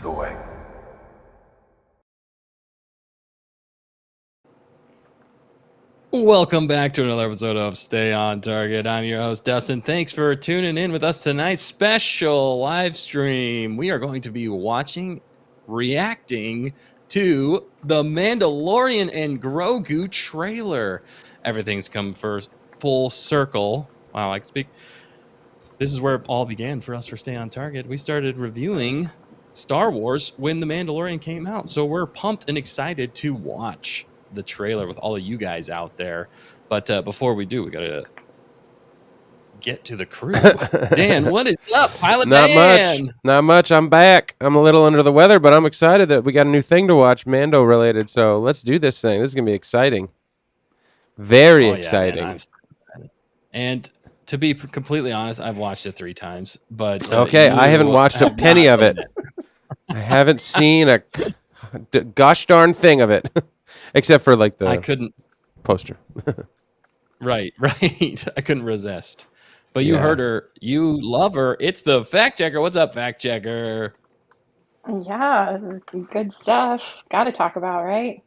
the way. Welcome back to another episode of Stay on Target. I'm your host, Dustin. Thanks for tuning in with us tonight's special live stream. We are going to be reacting to the Mandalorian and Grogu trailer. Everything's come full circle. Wow, I can speak. This is where it all began for us for Stay on Target. We started reviewing Star Wars when the Mandalorian came out. So we're pumped and excited to watch the trailer with all of you guys out there. But before we do, we gotta get to the crew. Dan, what is up, Pilot Dan? Not much. I'm back. I'm a little under the weather, but I'm excited that we got a new thing to watch, Mando related. So let's do this thing. This is gonna be exciting. Very exciting. Man, I'm so excited. And to be completely honest, I've watched it 3 times. But okay, I haven't watched a penny of it. I haven't seen a gosh darn thing of it. Except for like the poster. Right. I couldn't resist. But you heard her. You love her. It's the fact checker. What's up, fact checker? Yeah, this is good stuff. Got to talk about, right?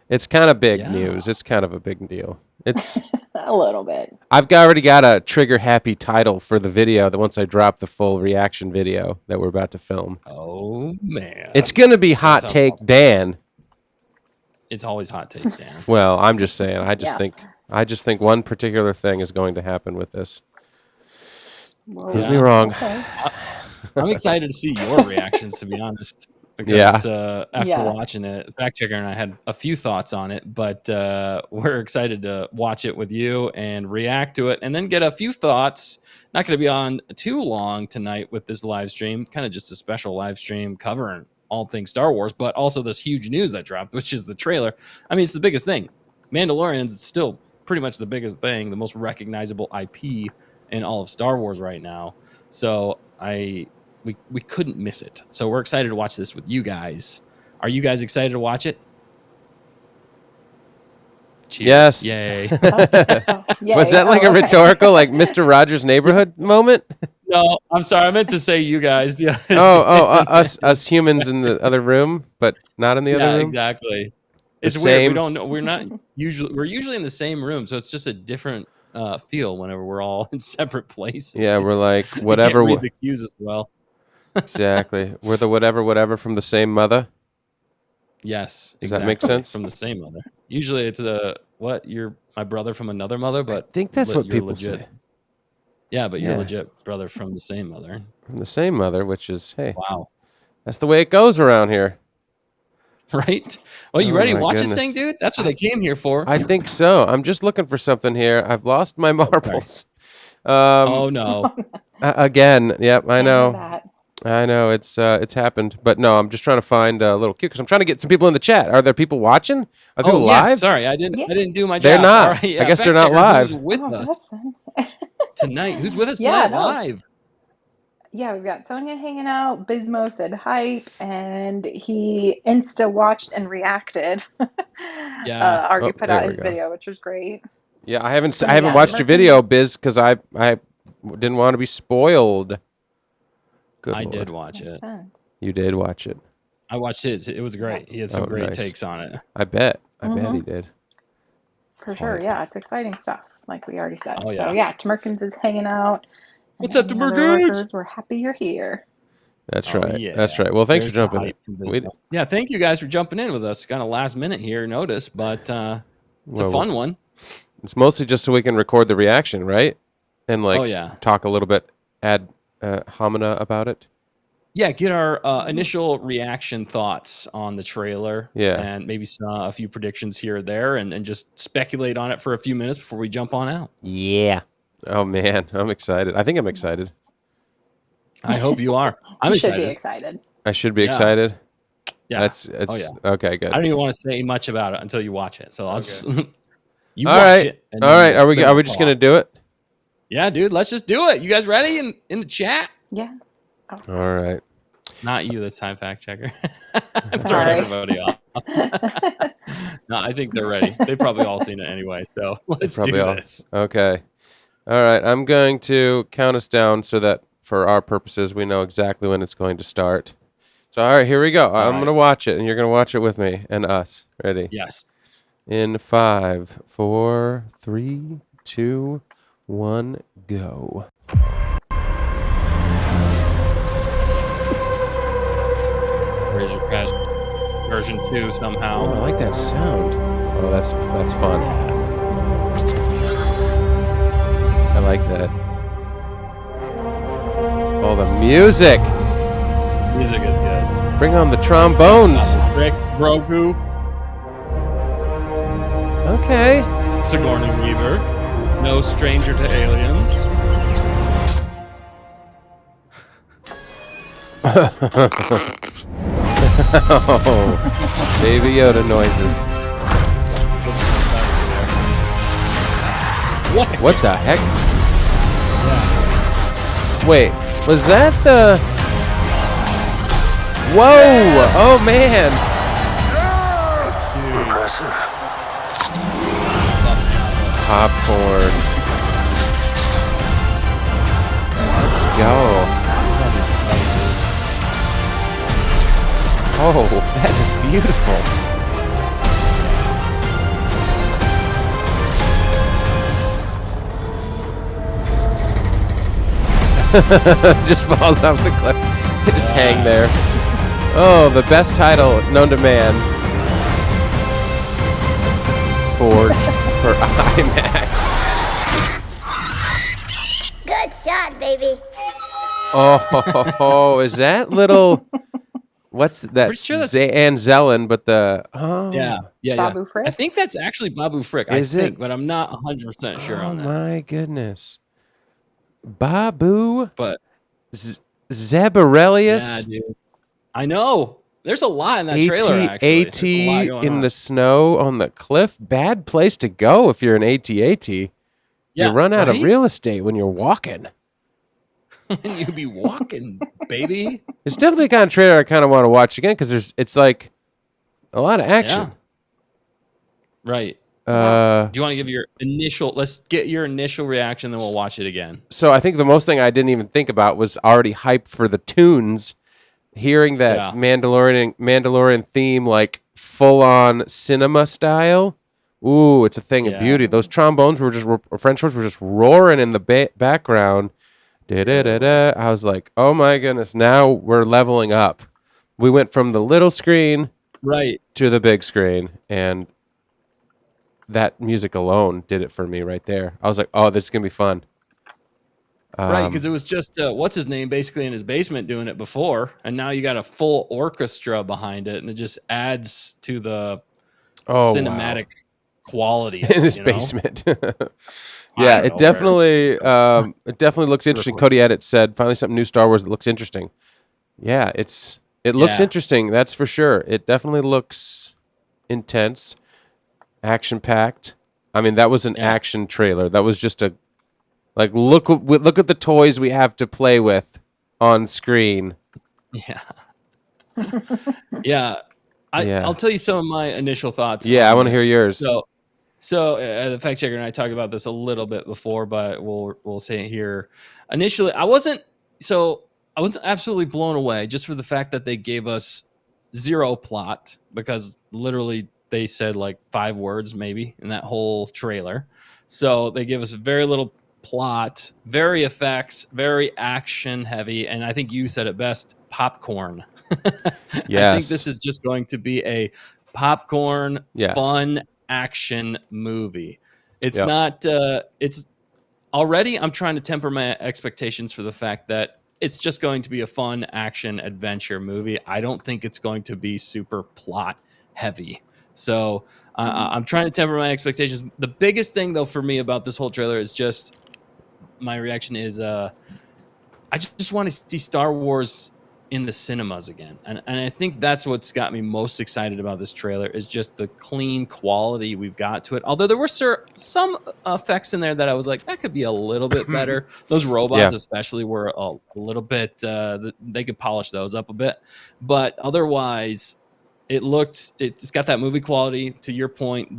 It's kind of big news. It's kind of a big deal. It's a little bit. I've already got a trigger happy title for the video that once I drop the full reaction video that we're about to film. Oh, man. It's going to be Hot Take awesome. Dan. It's always Hot Take Dan. Well, I'm just saying. I just think one particular thing is going to happen with this. Prove me wrong. Okay. I'm excited to see your reactions, to be honest. Because after watching it, Fact Checker and I had a few thoughts on it, but we're excited to watch it with you and react to it and then get a few thoughts. Not going to be on too long tonight with this live stream, kind of just a special live stream covering all things Star Wars, but also this huge news that dropped, which is the trailer. I mean, it's the biggest thing. Mandalorian's still pretty much the biggest thing, the most recognizable IP in all of Star Wars right now. So we couldn't miss it. So we're excited to watch this with you guys. Are you guys excited to watch it? Yes. Cheers. Yay. Yay. Was that like a rhetorical, like Mr. Rogers' Neighborhood moment? No, I'm sorry. I meant to say you guys. Yeah. Us humans in the other room, but not in the other room. Exactly. It's weird. We don't know. We're usually in the same room, so it's just a different feel whenever we're all in separate places. Yeah, we're like whatever. Can't read the cues as well. Exactly. We're the whatever from the same mother. Yes. Does that make sense? From the same mother. Usually it's you're my brother from another mother, but I think that's what people say. Yeah, but you're legit brother from the same mother. From the same mother, which is, hey. Wow. That's the way it goes around here. Right? Well, you ready to watch this thing, dude? That's what they came here for. I think so. I'm just looking for something here. I've lost my marbles. Oh, no. Again. Yep, I know. I know. It's happened. But no, I'm just trying to find a little cue because I'm trying to get some people in the chat. Are there people watching? Are people live? Sorry, I didn't do my job. They're not. Right, I guess they're not live. Who's with us tonight? Who's with us tonight live? Yeah, we've got Sonia hanging out. Bismo said hype, and he insta watched and reacted. Argue put out his video, which was great. Yeah, I haven't watched your video, Biz, because I didn't want to be spoiled. I did watch it. You did watch it. I watched his. It was great. He had some great takes on it. I bet he did. For sure, yeah, it's exciting stuff, like we already said. Oh, So yeah, Tmerkins is hanging out. What's up, Tmerkins? We're happy you're here. That's right. Yeah. That's right. Well, thanks for jumping in. Yeah, thank you guys for jumping in with us. Kind of last minute here notice, but it's a fun one. It's mostly just so we can record the reaction, right? And talk a little bit ad hominem about it. Yeah, get our initial reaction thoughts on the trailer. Yeah. And maybe a few predictions here or there and just speculate on it for a few minutes before we jump on out. Yeah. Oh, man. I'm excited. I think I'm excited. I hope you are. I'm excited. You should be excited. I should be excited? Yeah. Okay, good. I don't even want to say much about it until you watch it. So I'll just... you watch it. All right. Are we just going to do it? Yeah, dude. Let's just do it. You guys ready in the chat? Yeah. Oh. All right. Not you this time, fact checker. I'm throwing everybody off. No, I think they're ready. They've probably all seen it anyway. So let's do this. Okay. All right. I'm going to count us down so that for our purposes, we know exactly when it's going to start. So, all right, here we go. I'm right. going to watch it, and you're going to watch it with me and us. Ready? Yes. In 5, 4, 3, 2, 1, go. Razor Crash version 2 somehow. Oh, I like that sound. Oh, that's fun. I like that. Oh, the music. Music is good. Bring on the trombones. Rick Grogu. Okay. Sigourney Weaver. No stranger to aliens. Oh, Baby Yoda noises. What the heck? Yeah. Wait, was that the... Whoa! Oh, man! Impressive. Popcorn. Let's go. Oh, that is beautiful. Just falls off the cliff. They just hang there. Oh, the best title known to man. Forged for IMAX. Good shot, baby. Oh, is that little... What's that? Pretty sure that's Ann Zelen, but the... Oh. Yeah. Babu Frick? I think that's actually Babu Frick. Is I think, it? but I'm not 100% sure on that. Oh, my goodness. Babu But Zebarelius. yeah, dude. I know. There's a lot in that trailer, actually. There's a lot going in on. the snow on the cliff. Bad place to go if you're an AT-AT. You run out of real estate when you're walking. And you be walking, baby. It's definitely the kind of trailer I kind of want to watch again because it's like a lot of action. Yeah. Right. Do you want to give your initial... Let's get your initial reaction, then we'll watch it again. So I think the most thing I didn't even think about was already hyped for the tunes. Hearing that Mandalorian theme, like full-on cinema style. Ooh, it's a thing of beauty. Those trombones were just... French horns were just roaring in the background. Da-da-da-da. I was like, oh my goodness, now we're leveling up. We went from the little screen to the big screen, and that music alone did it for me right there. I was like, oh, this is going to be fun. Right, because it was just, what's his name, basically in his basement doing it before, and now you got a full orchestra behind it, and it just adds to the cinematic quality of in his basement. Yeah, it definitely looks interesting. Cody Edit said, finally something new Star Wars that looks interesting. Yeah, it looks interesting, that's for sure. It definitely looks intense, action-packed. I mean, that was an action trailer. That was just look at the toys we have to play with on screen. Yeah. Yeah. I'll tell you some of my initial thoughts. Yeah, I want to hear yours. So the fact checker and I talked about this a little bit before, but we'll say it here. Initially, I wasn't absolutely blown away just for the fact that they gave us zero plot, because literally they said like 5 words maybe in that whole trailer. So they give us very little plot, very effects, very action heavy, and I think you said it best, popcorn. Yes. I think this is just going to be a popcorn fun action movie. It's not it's already, I'm trying to temper my expectations for the fact that it's just going to be a fun action adventure movie. I don't think it's going to be super plot heavy. So I'm trying to temper my expectations. The biggest thing though for me about this whole trailer is just my reaction is I just want to see Star Wars in the cinemas again, and I think that's what's got me most excited about this trailer is just the clean quality we've got to it. Although there were some effects in there that I was like, that could be a little bit better. Those robots especially were a little bit they could polish those up a bit, but otherwise it's got that movie quality. To your point,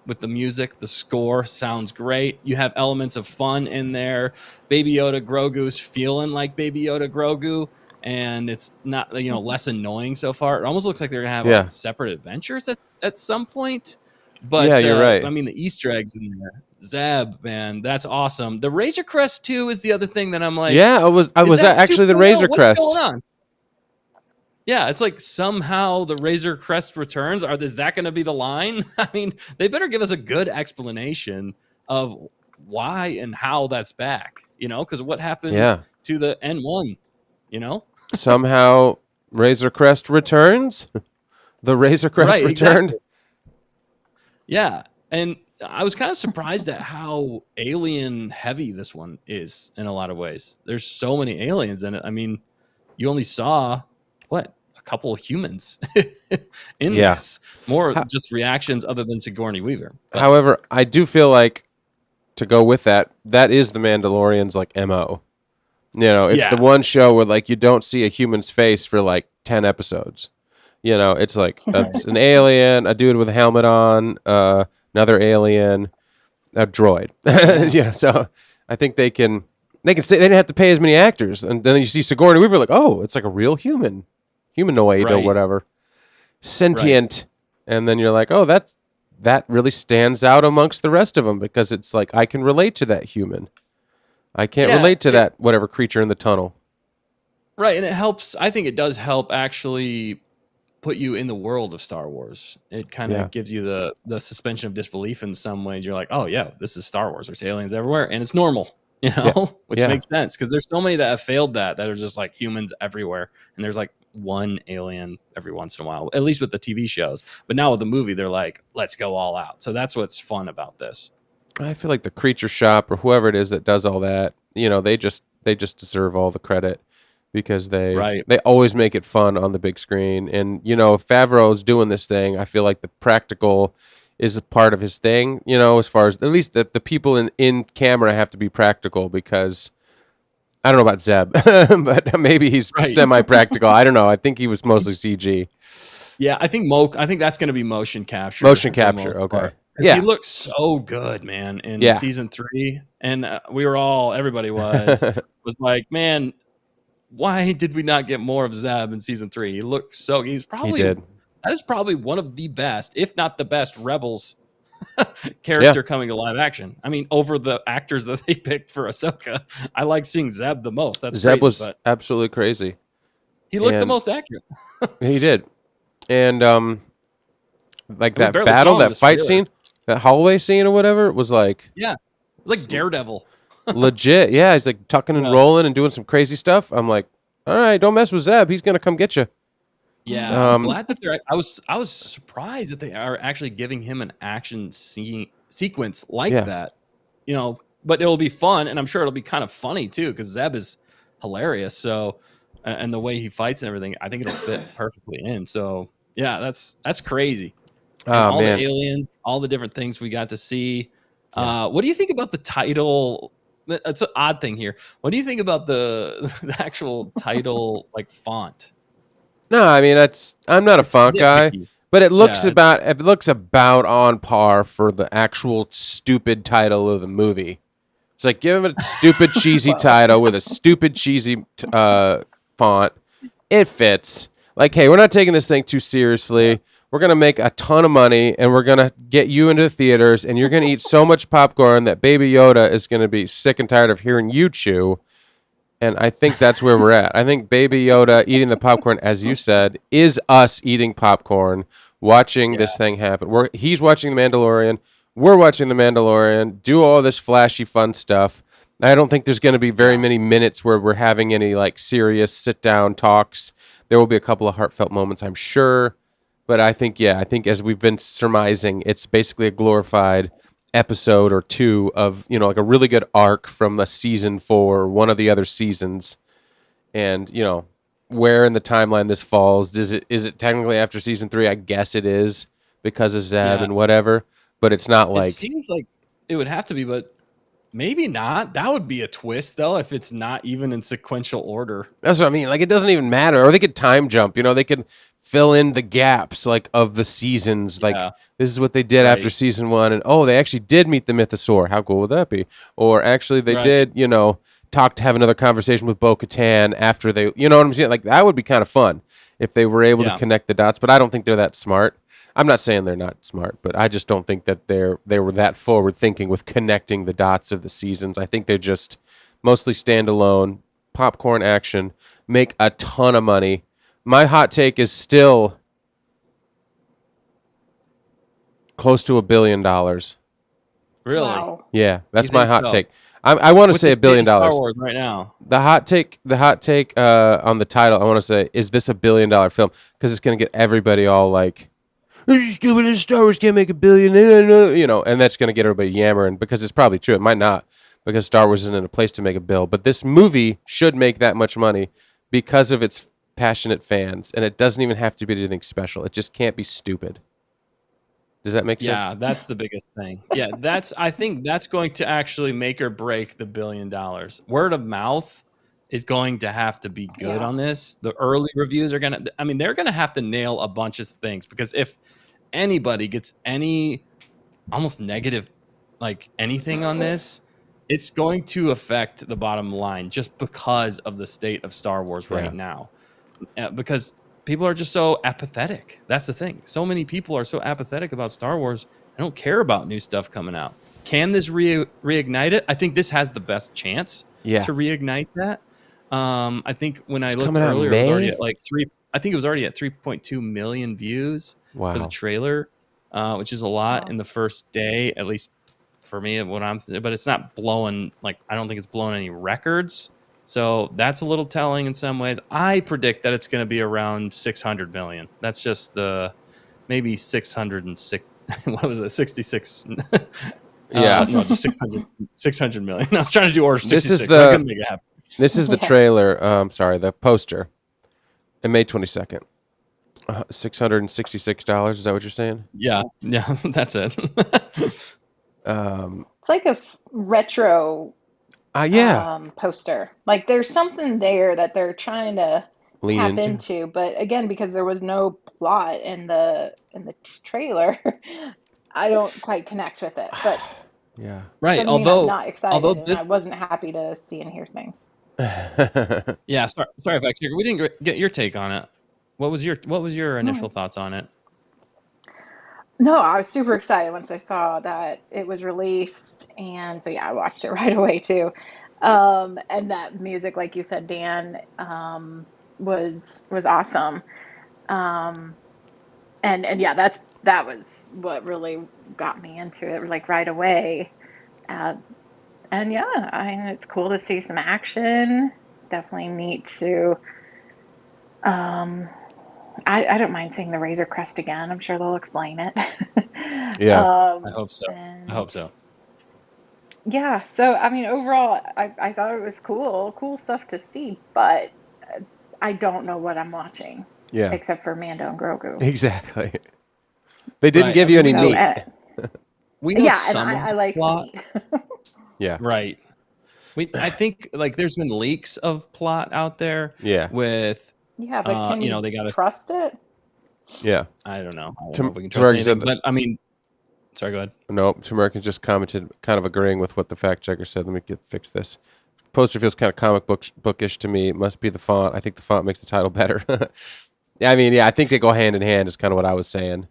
with the music, the score sounds great. You have elements of fun in there. Baby Yoda Grogu's feeling like Baby Yoda Grogu. and it's not, less annoying so far. It almost looks like they're gonna have like separate adventures at some point. But yeah, you're right. I mean, the Easter eggs in there, Zeb, man, that's awesome. The Razor Crest too is the other thing that I'm like, yeah, I was actually the Razor Crest. What's going on? Yeah, it's like somehow the Razor Crest returns. Is that going to be the line? I mean, they better give us a good explanation of why and how that's back. Because what happened to the N1? Somehow Razor Crest returns. The Razor Crest returned. Exactly. Yeah, and I was kind of surprised at how alien heavy this one is in a lot of ways. There's so many aliens in it. I mean, you only saw a couple of humans in this. More just reactions other than Sigourney Weaver. But, however, I do feel like, to go with that is the Mandalorian's like MO. It's the one show where like you don't see a human's face for like 10 episodes. It's like it's an alien, a dude with a helmet on, another alien, a droid. So I think they can say they didn't have to pay as many actors, and then you see Sigourney Weaver like, oh, it's like a real humanoid or whatever, sentient, and then you're like, oh, that really stands out amongst the rest of them because it's like I can relate to that human. I can't relate to that whatever creature in the tunnel. Right, and it helps. I think it does help actually put you in the world of Star Wars. It kind of gives you the suspension of disbelief in some ways. You're like, oh yeah, this is Star Wars. There's aliens everywhere, and it's normal, which makes sense because there's so many that have failed that are just like humans everywhere, and there's like one alien every once in a while, at least with the TV shows. But now with the movie, they're like, let's go all out. So that's what's fun about this. I feel like the Creature Shop or whoever it is that does all that, they just deserve all the credit. Because they always make it fun on the big screen. And, Favreau's doing this thing. I feel like the practical is a part of his thing, as far as at least the people in camera have to be practical because I don't know about Zeb, but maybe he's semi-practical. I don't know. I think he was mostly CG. Yeah, I think that's going to be motion capture. Motion capture, okay. Yeah, he looks so good, man, in season 3. And everybody was like, man, why did we not get more of Zeb in season 3? He looked that is probably one of the best, if not the best, Rebels character coming to live action. I mean, over the actors that they picked for Ahsoka, I like seeing Zeb the most. Zeb was absolutely crazy. He looked the most accurate. He did. And like that battle, that fight scene, that hallway scene or whatever, was like... Yeah, it was like Daredevil. Legit, yeah. He's like tucking and rolling and doing some crazy stuff. I'm like, all right, don't mess with Zeb. He's gonna come get you. Yeah, I'm glad that I was surprised that they are actually giving him an action sequence like that. But it'll be fun, and I'm sure it'll be kind of funny too because Zeb is hilarious. So, and the way he fights and everything, I think it'll fit perfectly in. So, yeah, that's crazy. All the aliens, all the different things we got to see. What do you think about the title? That's an odd thing here. What do you think about the actual title font? No, I mean I'm not a font guy, but it looks about on par for the actual stupid title of the movie. It's like give it a stupid cheesy title with a stupid cheesy font. It fits. Like, hey, we're not taking this thing too seriously. We're going to make a ton of money, and we're going to get you into the theaters, and you're going to eat so much popcorn that Baby Yoda is going to be sick and tired of hearing you chew. And I think that's where we're at. I think Baby Yoda eating the popcorn, as you said, is us eating popcorn, watching this thing happen. He's watching The Mandalorian. We're watching The Mandalorian, do all this flashy, fun stuff. I don't think there's going to be very many minutes where we're having any serious sit-down talks. There will be a couple of heartfelt moments, I'm sure. But I think as we've been surmising, it's basically a glorified episode or two of, like a really good arc from the season 4 or one of the other seasons. And, where in the timeline this falls, is it technically after season 3? I guess it is because of Zeb and whatever. But it's not like... It seems like it would have to be, but maybe not. That would be a twist, though, if it's not even in sequential order. That's what I mean. It doesn't even matter. Or they could time jump. They could fill in the gaps of the seasons. This is what they did after season 1, and they actually did meet the mythosaur. How cool would that be? Or actually they did have another conversation with Bo-Katan after they, you know what I'm saying? Like, that would be kind of fun if they were able to connect the dots, but I don't think they're that smart. I'm not saying they're not smart, but I just don't think that they were that forward thinking with connecting the dots of the seasons. I think they're just mostly standalone, popcorn action, make a ton of money. My hot take is still close to $1 billion. Really? Wow. Yeah, that's my hot take. I want to say $1 billion. Star Wars right now. The hot take on the title, I want to say, is this $1 billion film? Because it's going to get everybody all like, "This is stupid. Star Wars can't make $1 billion," you know, and that's going to get everybody yammering because it's probably true. It might not, because Star Wars isn't in a place to make a bill. But this movie should make that much money because of its passionate fans, and it doesn't even have to be anything special. It just can't be stupid. Does that make sense? Yeah, that's the biggest thing. Yeah, I think that's going to actually make or break the $1 billion. Word of mouth is going to have to be good on this. The early reviews are they're going to have to nail a bunch of things, because if anybody gets any almost negative, like anything on this, it's going to affect the bottom line just because of the state of Star Wars right now. Because people are just so apathetic. That's the thing. So many people are so apathetic about Star Wars. I don't care about new stuff coming out. Can this reignite it? I think this has the best chance to reignite that. I think when I looked earlier, it was already at like I think it was already at 3.2 million views for the trailer, which is a lot in the first day, at least for me. But it's not blowing, like, I don't think it's blowing any records. So that's a little telling in some ways. I predict that it's going to be around 600 million. That's just maybe 606. What was it? 66. No, just 600 million. I was trying to do order 66. I couldn't make it happen. This is the trailer. The poster. It May 22nd. $666. Is that what you're saying? Yeah, that's it. It's like a retro. Poster. Like, there's something there that they're trying to tap into, but again, because there was no plot in the trailer, I don't quite connect with it. But right. Although I'm not excited, I wasn't happy to see and hear things. Yeah, sorry, fact checker. We didn't get your take on it. What was your initial thoughts on it? No, I was super excited once I saw that it was released, and so I watched it right away too. And that music, like you said, Dan, was awesome. And that was what really got me into it, like, right away. And it's cool to see some action. Definitely neat to. I don't mind seeing the Razor Crest again. I'm sure they'll explain it. Yeah, I hope so. Yeah, so overall, I thought it was cool stuff to see, but I don't know what I'm watching. Yeah, except for Mando and Grogu. Exactly. They didn't give you any meat. We know some I like plot. meat. Yeah, right. I think, like, there's been leaks of plot out there. Yeah, but can you they got trust it? Yeah, I don't know. I don't know if we can trust anything, but sorry, go ahead. No, Tamarican just commented, kind of agreeing with what the fact checker said. Let me fix this. Poster feels kind of comic bookish to me. It must be the font. I think the font makes the title better. I think they go hand in hand. Is kind of what I was saying.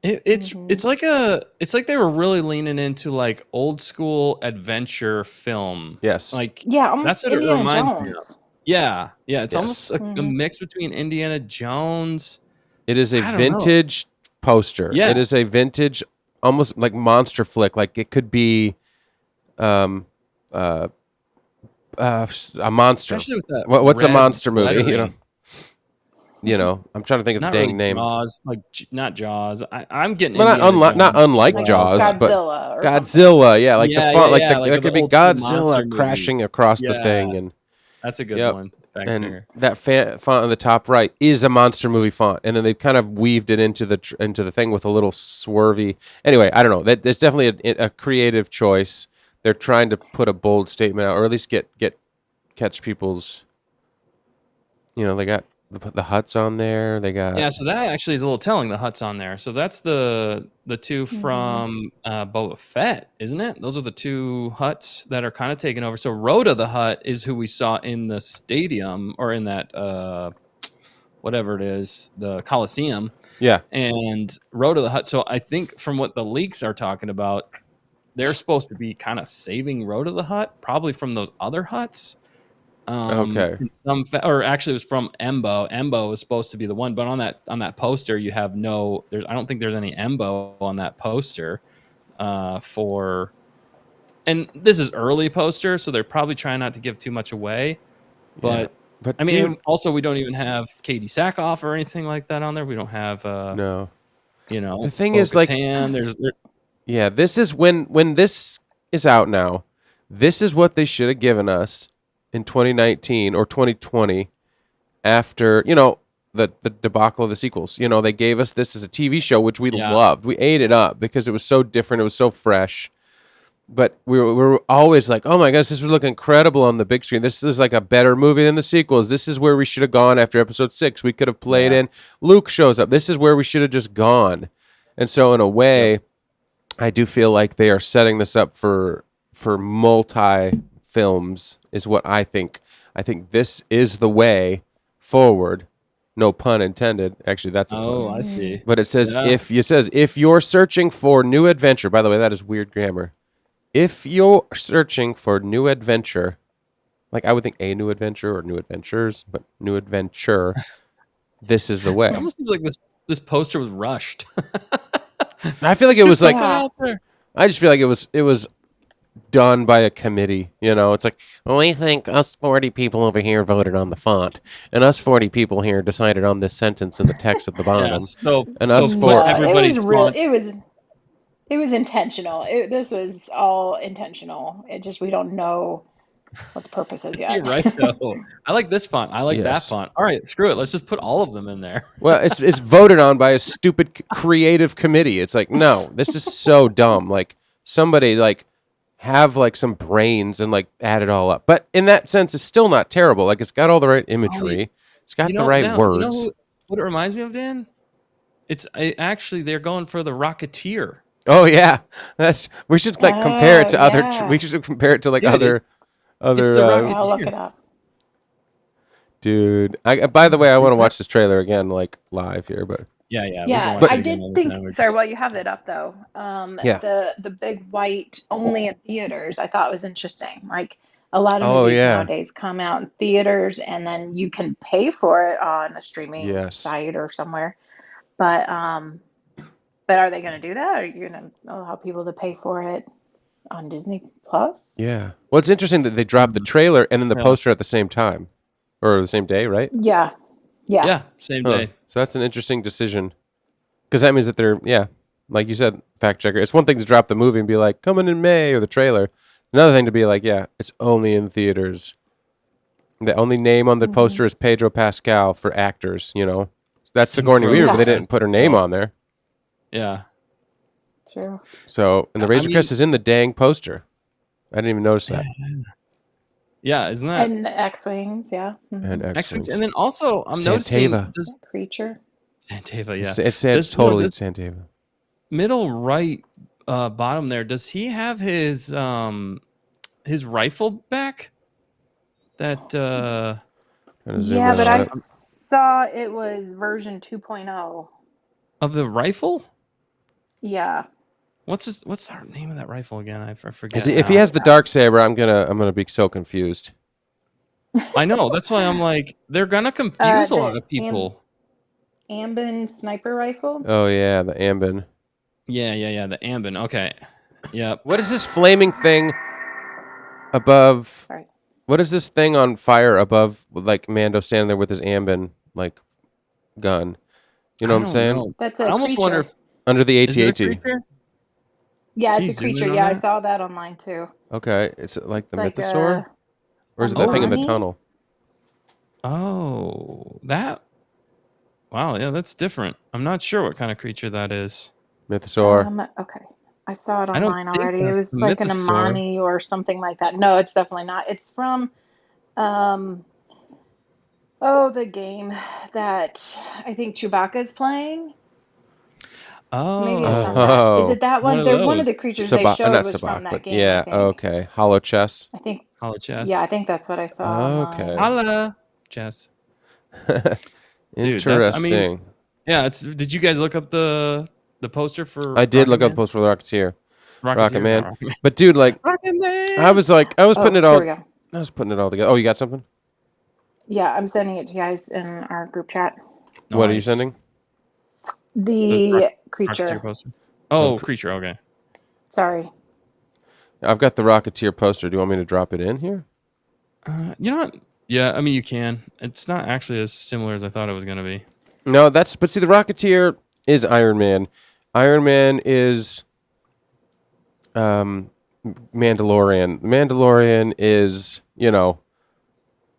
It's like they were really leaning into, like, old school adventure film. Yes. Like, that's what Indiana it reminds Jones. me of. Yeah. It's almost a mix between Indiana Jones. It is a vintage poster. Yeah. It is a vintage, almost like monster flick. Like, it could be a monster. Especially with that. What's a monster movie? Lettering. I'm trying to think of the dang name. Jaws, not Jaws. I'm getting not unlike like Jaws, Godzilla, but Godzilla. Yeah, like the font, like there could be Godzilla crashing across the thing, and that's a good one. And that font on the top right is a monster movie font, and then they've kind of weaved it into the thing with a little swervy. Anyway, I don't know. There's definitely a creative choice. They're trying to put a bold statement out, or at least catch people's. They got the Hutt's on there. They got so that actually is a little telling. The Hutt's on there. So that's the two from Boba Fett, isn't it? Those are the two Hutts that are kind of taking over. So Rhoda the Hutt is who we saw in the stadium or in that whatever it is, the Coliseum. Yeah, and Rhoda the Hutt. So I think from what the leaks are talking about, they're supposed to be kind of saving Rhoda the Hutt, probably from those other Hutts. Okay. Or actually, it was from Embo. Embo was supposed to be the one, but on that poster, you have no. I don't think there's any Embo on that poster. And this is early poster, so they're probably trying not to give too much away. But I mean, also we don't even have Katie Sackhoff or anything like that on there. We don't have no. The thing is, like, this is when this is out now. This is what they should have given us in 2019 or 2020 after, the debacle of the sequels. They gave us this as a TV show, which we loved. We ate it up because it was so different. It was so fresh. But we were always like, oh my gosh, this would look incredible on the big screen. This is like a better movie than the sequels. This is where we should have gone after episode 6. We could have played in. Luke shows up. This is where we should have just gone. And so in a way, I do feel like they are setting this up for multi-films is what I think. I think this is the way forward. No pun intended. Actually, that's a pun. Oh, I see. But it says, if you're searching for new adventure, by the way, that is weird grammar. If you're searching for new adventure, like I would think a new adventure or new adventures, but new adventure, this is the way. It almost seems like this poster was rushed. I feel like it was like, I just feel like it was done by a committee. It's like, we think us 40 people over here voted on the font, and us 40 people here decided on this sentence in the text at the bottom. Everybody's font. It was intentional. This was all intentional. It just, we don't know what the purpose is yet. You're right, though. I like this font. I like that font. All right, screw it. Let's just put all of them in there. Well, it's voted on by a stupid creative committee. It's like, no, this is so dumb. Like, somebody, like, have, like, some brains and, like, add it all up. But in that sense, it's still not terrible. Like, it's got all the right imagery. It's got the right words. What it reminds me of, Dan? Actually, they're going for the Rocketeer. Oh yeah, we should compare it to other. We should compare it to like other. I'll look it up. Dude, by the way, I want to watch this trailer again, like live here, but yeah. I did think. Sorry, well, you have it up though. The big white only in theaters. I thought was interesting. Like a lot of movies nowadays come out in theaters, and then you can pay for it on a streaming site or somewhere. But are they going to do that? Are you going to allow people to pay for it on Disney Plus? Yeah. Well, it's interesting that they dropped the trailer and then the poster at the same time, or the same day, right? Yeah. Same day. So that's an interesting decision, because that means that they're like you said, fact checker. It's one thing to drop the movie and be like, coming in May, or the trailer. Another thing to be like, it's only in theaters. The only name on the poster is Pedro Pascal for actors. That's Sigourney Weaver, but they didn't put her name on there. Yeah. True. So, and the Razor Crest is in the dang poster. I didn't even notice that. Yeah, isn't that? And the X-Wings, yeah. And X-Wings. And then also, I'm noticing this creature. Santava, yeah. It's totally Santava. Middle right bottom there, does he have his rifle back? That yeah, but I saw it was version 2.0 of the rifle. Yeah. What's the name of that rifle again? I forget. If he has the dark saber, I'm gonna be so confused. I know. That's why I'm like, they're gonna confuse a lot of people. Ambin sniper rifle. Oh yeah, the Ambin. Yeah. The Ambin. Okay. Yeah. What is this flaming thing above? Sorry. What is this thing on fire above, like Mando standing there with his Ambin like gun? You know what I'm saying? Know. That's a I almost creature. wonder if under the AT-AT. Yeah, it's a creature. Yeah, I saw that online too. Okay, is it like the mythosaur, or is it that thing in the tunnel? Oh, that. Wow, yeah, that's different. I'm not sure what kind of creature that is. Mythosaur. Okay, I saw it online already. It was like an Amani or something like that. No, it's definitely not. It's from Oh, the game that I think Chewbacca's playing. Maybe it's not that. Is it that one? They're one of the creatures they showed was from that game. Yeah. I think. Okay. Hollow chess. I think. Hollow chess. Yeah, I think that's what I saw. Okay. Hollow chess. Interesting. Yeah. Did you guys look up the poster for? I did look up the poster for the Rocketeer. Rocket Man. But dude, like, I was putting it all. I was putting it all together. Oh, you got something? Yeah, I'm sending it to you guys in our group chat. Nice. What are you sending? The creature. Poster. Oh, creature. Okay. Sorry. I've got the Rocketeer poster. Do you want me to drop it in here? You know what? Yeah, I mean you can. It's not actually as similar as I thought it was going to be. No, but see, the Rocketeer is Iron Man. Iron Man is Mandalorian. Mandalorian is,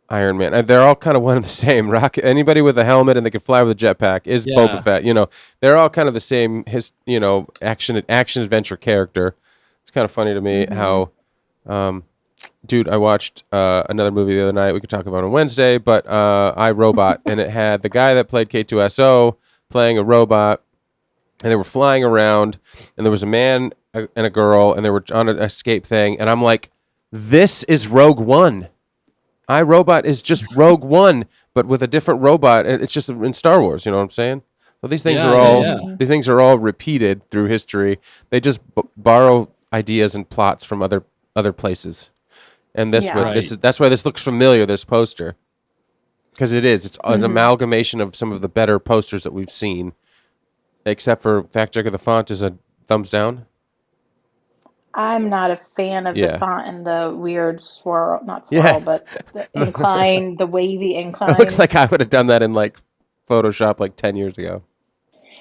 Iron Man. They're all kind of one and the same. Anybody with a helmet and they can fly with a jetpack is Boba Fett. They're all kind of the same. Action adventure character. It's kind of funny to me how, dude. I watched another movie the other night. We could talk about it on Wednesday, but I, Robot, and it had the guy that played K2SO playing a robot, and they were flying around, and there was a man and a girl, and they were on an escape thing, and I'm like, this is Rogue One. iRobot is just Rogue One, but with a different robot. It's just in Star Wars. You know what I'm saying? So these things these things are all repeated through history. They just borrow ideas and plots from other places. And that's why this looks familiar. This poster, because it's an amalgamation of some of the better posters that we've seen. Except for fact checker, the font is a thumbs down. I'm not a fan of the font and the weird swirl, not swirl, but the incline, the wavy incline. It looks like I would have done that in like Photoshop 10 years ago.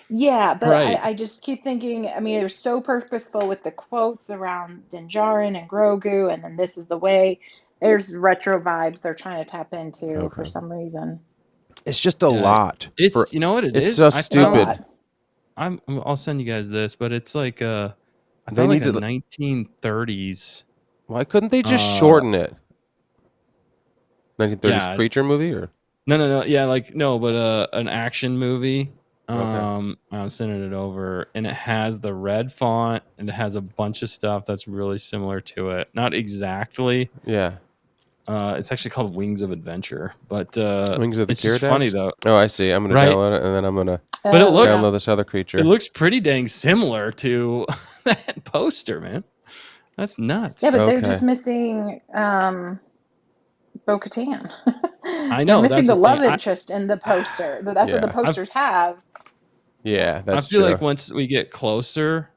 Yeah, but I just keep thinking, I mean, they're so purposeful with the quotes around Din Djarin and Grogu, and then this is the way. There's retro vibes they're trying to tap into for some reason. It's just a lot. You know what it is? It's so stupid. I'll send you guys this, but it's like I felt like a 1930s. Why couldn't they just shorten it? 1930s creature movie or? No. Yeah, but an action movie. I'm sending it over, and it has the red font, and it has a bunch of stuff that's really similar to it. Not exactly. Yeah. It's actually called Wings of Adventure, but Wings of the it's just funny though. Oh, I see. I'm gonna download it, and then I'm gonna download this other creature. It looks pretty dang similar to that poster, man. That's nuts. Yeah, but they're just missing Bo-Katan. I know. They're missing the love interest in the poster. That's what the posters have. Yeah, that's I feel like once we get closer,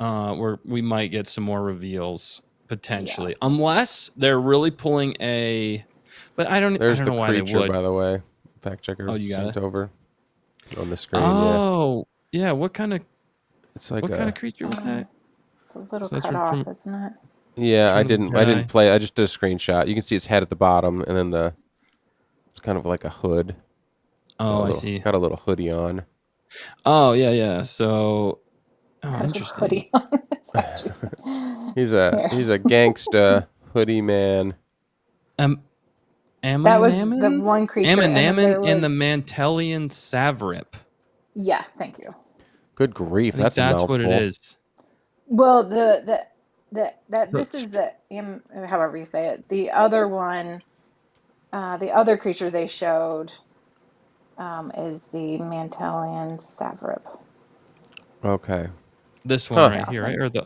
we might get some more reveals potentially, unless they're really pulling a. But I don't know why they would. There's the creature, by the way. Fact checker. Oh, you got it over on the screen. Oh, yeah. What kind of? It's like what kind of creature was that? It's a little cut off, isn't it? Yeah, I didn't play. I just did a screenshot. You can see its head at the bottom, and then it's kind of like a hood. Oh, I see. Got a little hoodie on. Oh yeah. So, interesting. He's a gangsta hoodie man. That was the one creature. Amanaman and the Mantelian Savrip. Yes, thank you. Good grief, that's what it is. Well, this is the however you say it. The other one, the other creature they showed, is the Mantelian Savrip. Okay. This one right here, right?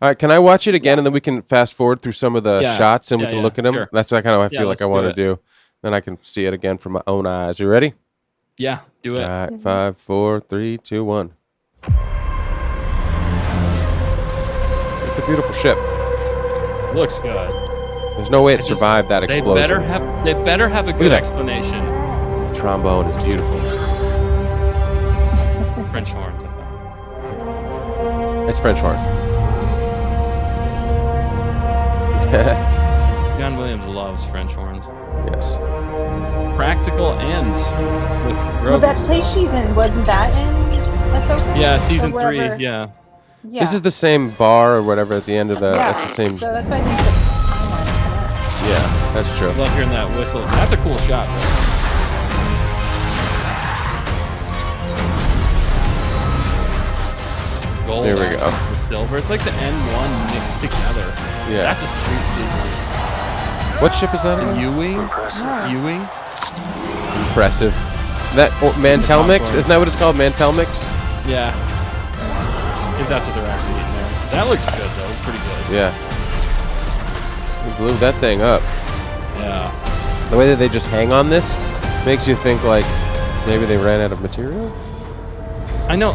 All right, can I watch it again and then we can fast forward through some of the shots and we can look at them? Sure. That's kind of I feel like I want to do. Then I can see it again from my own eyes. You ready? Yeah, do it. All right, 5, 4, 3, 2, 1. It's a beautiful ship. Looks good. There's no way it survived that explosion. They better have a good explanation. The trombone is beautiful. French horns, I thought. It's French horn. John Williams loves French horns. Yes. Practical and with Grogu. Well, that place she's in, wasn't that in? Yeah, season 3. Yeah. This is the same bar or whatever at the end of the. Yeah. That's the same. So that's why I think. Yeah, that's true. I love hearing that whistle. That's a cool shot, bro. gold the silver. It's like the N1 mixed together. Yeah. That's a sweet sequence. What ship is that again? Ewing. Impressive. That Mantel mix? Isn't that what it's called? Mantel mix? Yeah. If that's what they're actually eating there. That looks good, though. Pretty good. Yeah. We blew that thing up. Yeah. The way that they just hang on this makes you think, like, maybe they ran out of material? I know.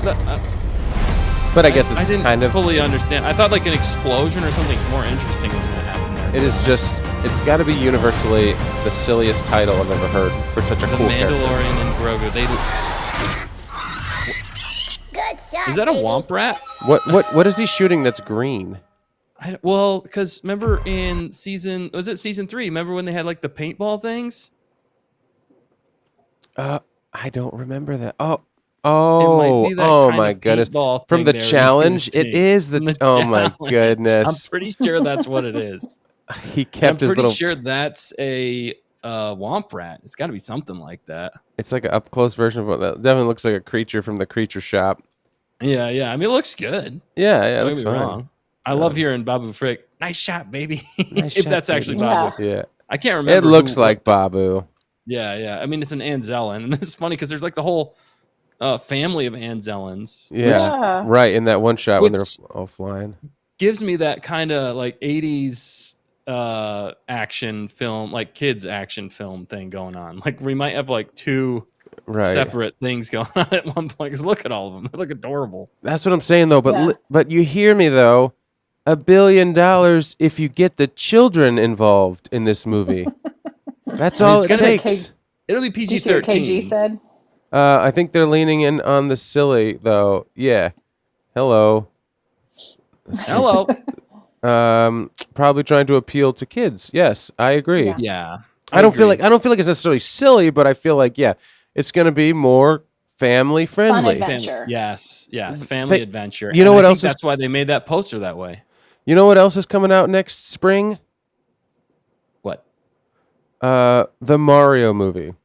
But I guess it's I didn't kind of... fully understand. I thought, like, an explosion or something more interesting was going to happen there. It is just... It's got to be universally the silliest title I've ever heard for such a cool character. The Mandalorian and Grogu. Good shot, Is that a womp rat? What is he shooting that's green? Well, because remember in season 3? Remember when they had like the paintball things? I don't remember that. Oh my goodness! From the challenge, it is the. Oh my goodness! I'm pretty sure that's what it is. He kept his little. I'm pretty sure that's a womp rat. It's got to be something like that. It's like an up close version of what that definitely looks like a creature from the creature shop. Yeah. I mean, it looks good. Yeah, it looks fine. Wrong. I love hearing Babu Frick. Nice shot, baby. Nice if shot, that's baby. actually Babu. Yeah. I can't remember. It looks like Babu. Yeah. I mean, it's an Anzellan, and it's funny because there's like the whole family of Anzellans. Yeah, right. In that one shot when they're all flying, gives me that kind of like 80s action film, like kids action film thing going on. Like we might have like two separate things going on at one point. Because look at all of them; they look adorable. That's what I'm saying, though. But but you hear me though. $1 billion if you get the children involved in this movie. That's all it takes. It'll be PG-13. KG said. I think they're leaning in on the silly though. Yeah. Hello. Probably trying to appeal to kids. Yes, I agree. Yeah. I don't feel like it's necessarily silly, but I feel like it's going to be more family friendly. Fun adventure. Yes. Family adventure. You know what else? That's why they made that poster that way. You know what else is coming out next spring? What? The Mario movie.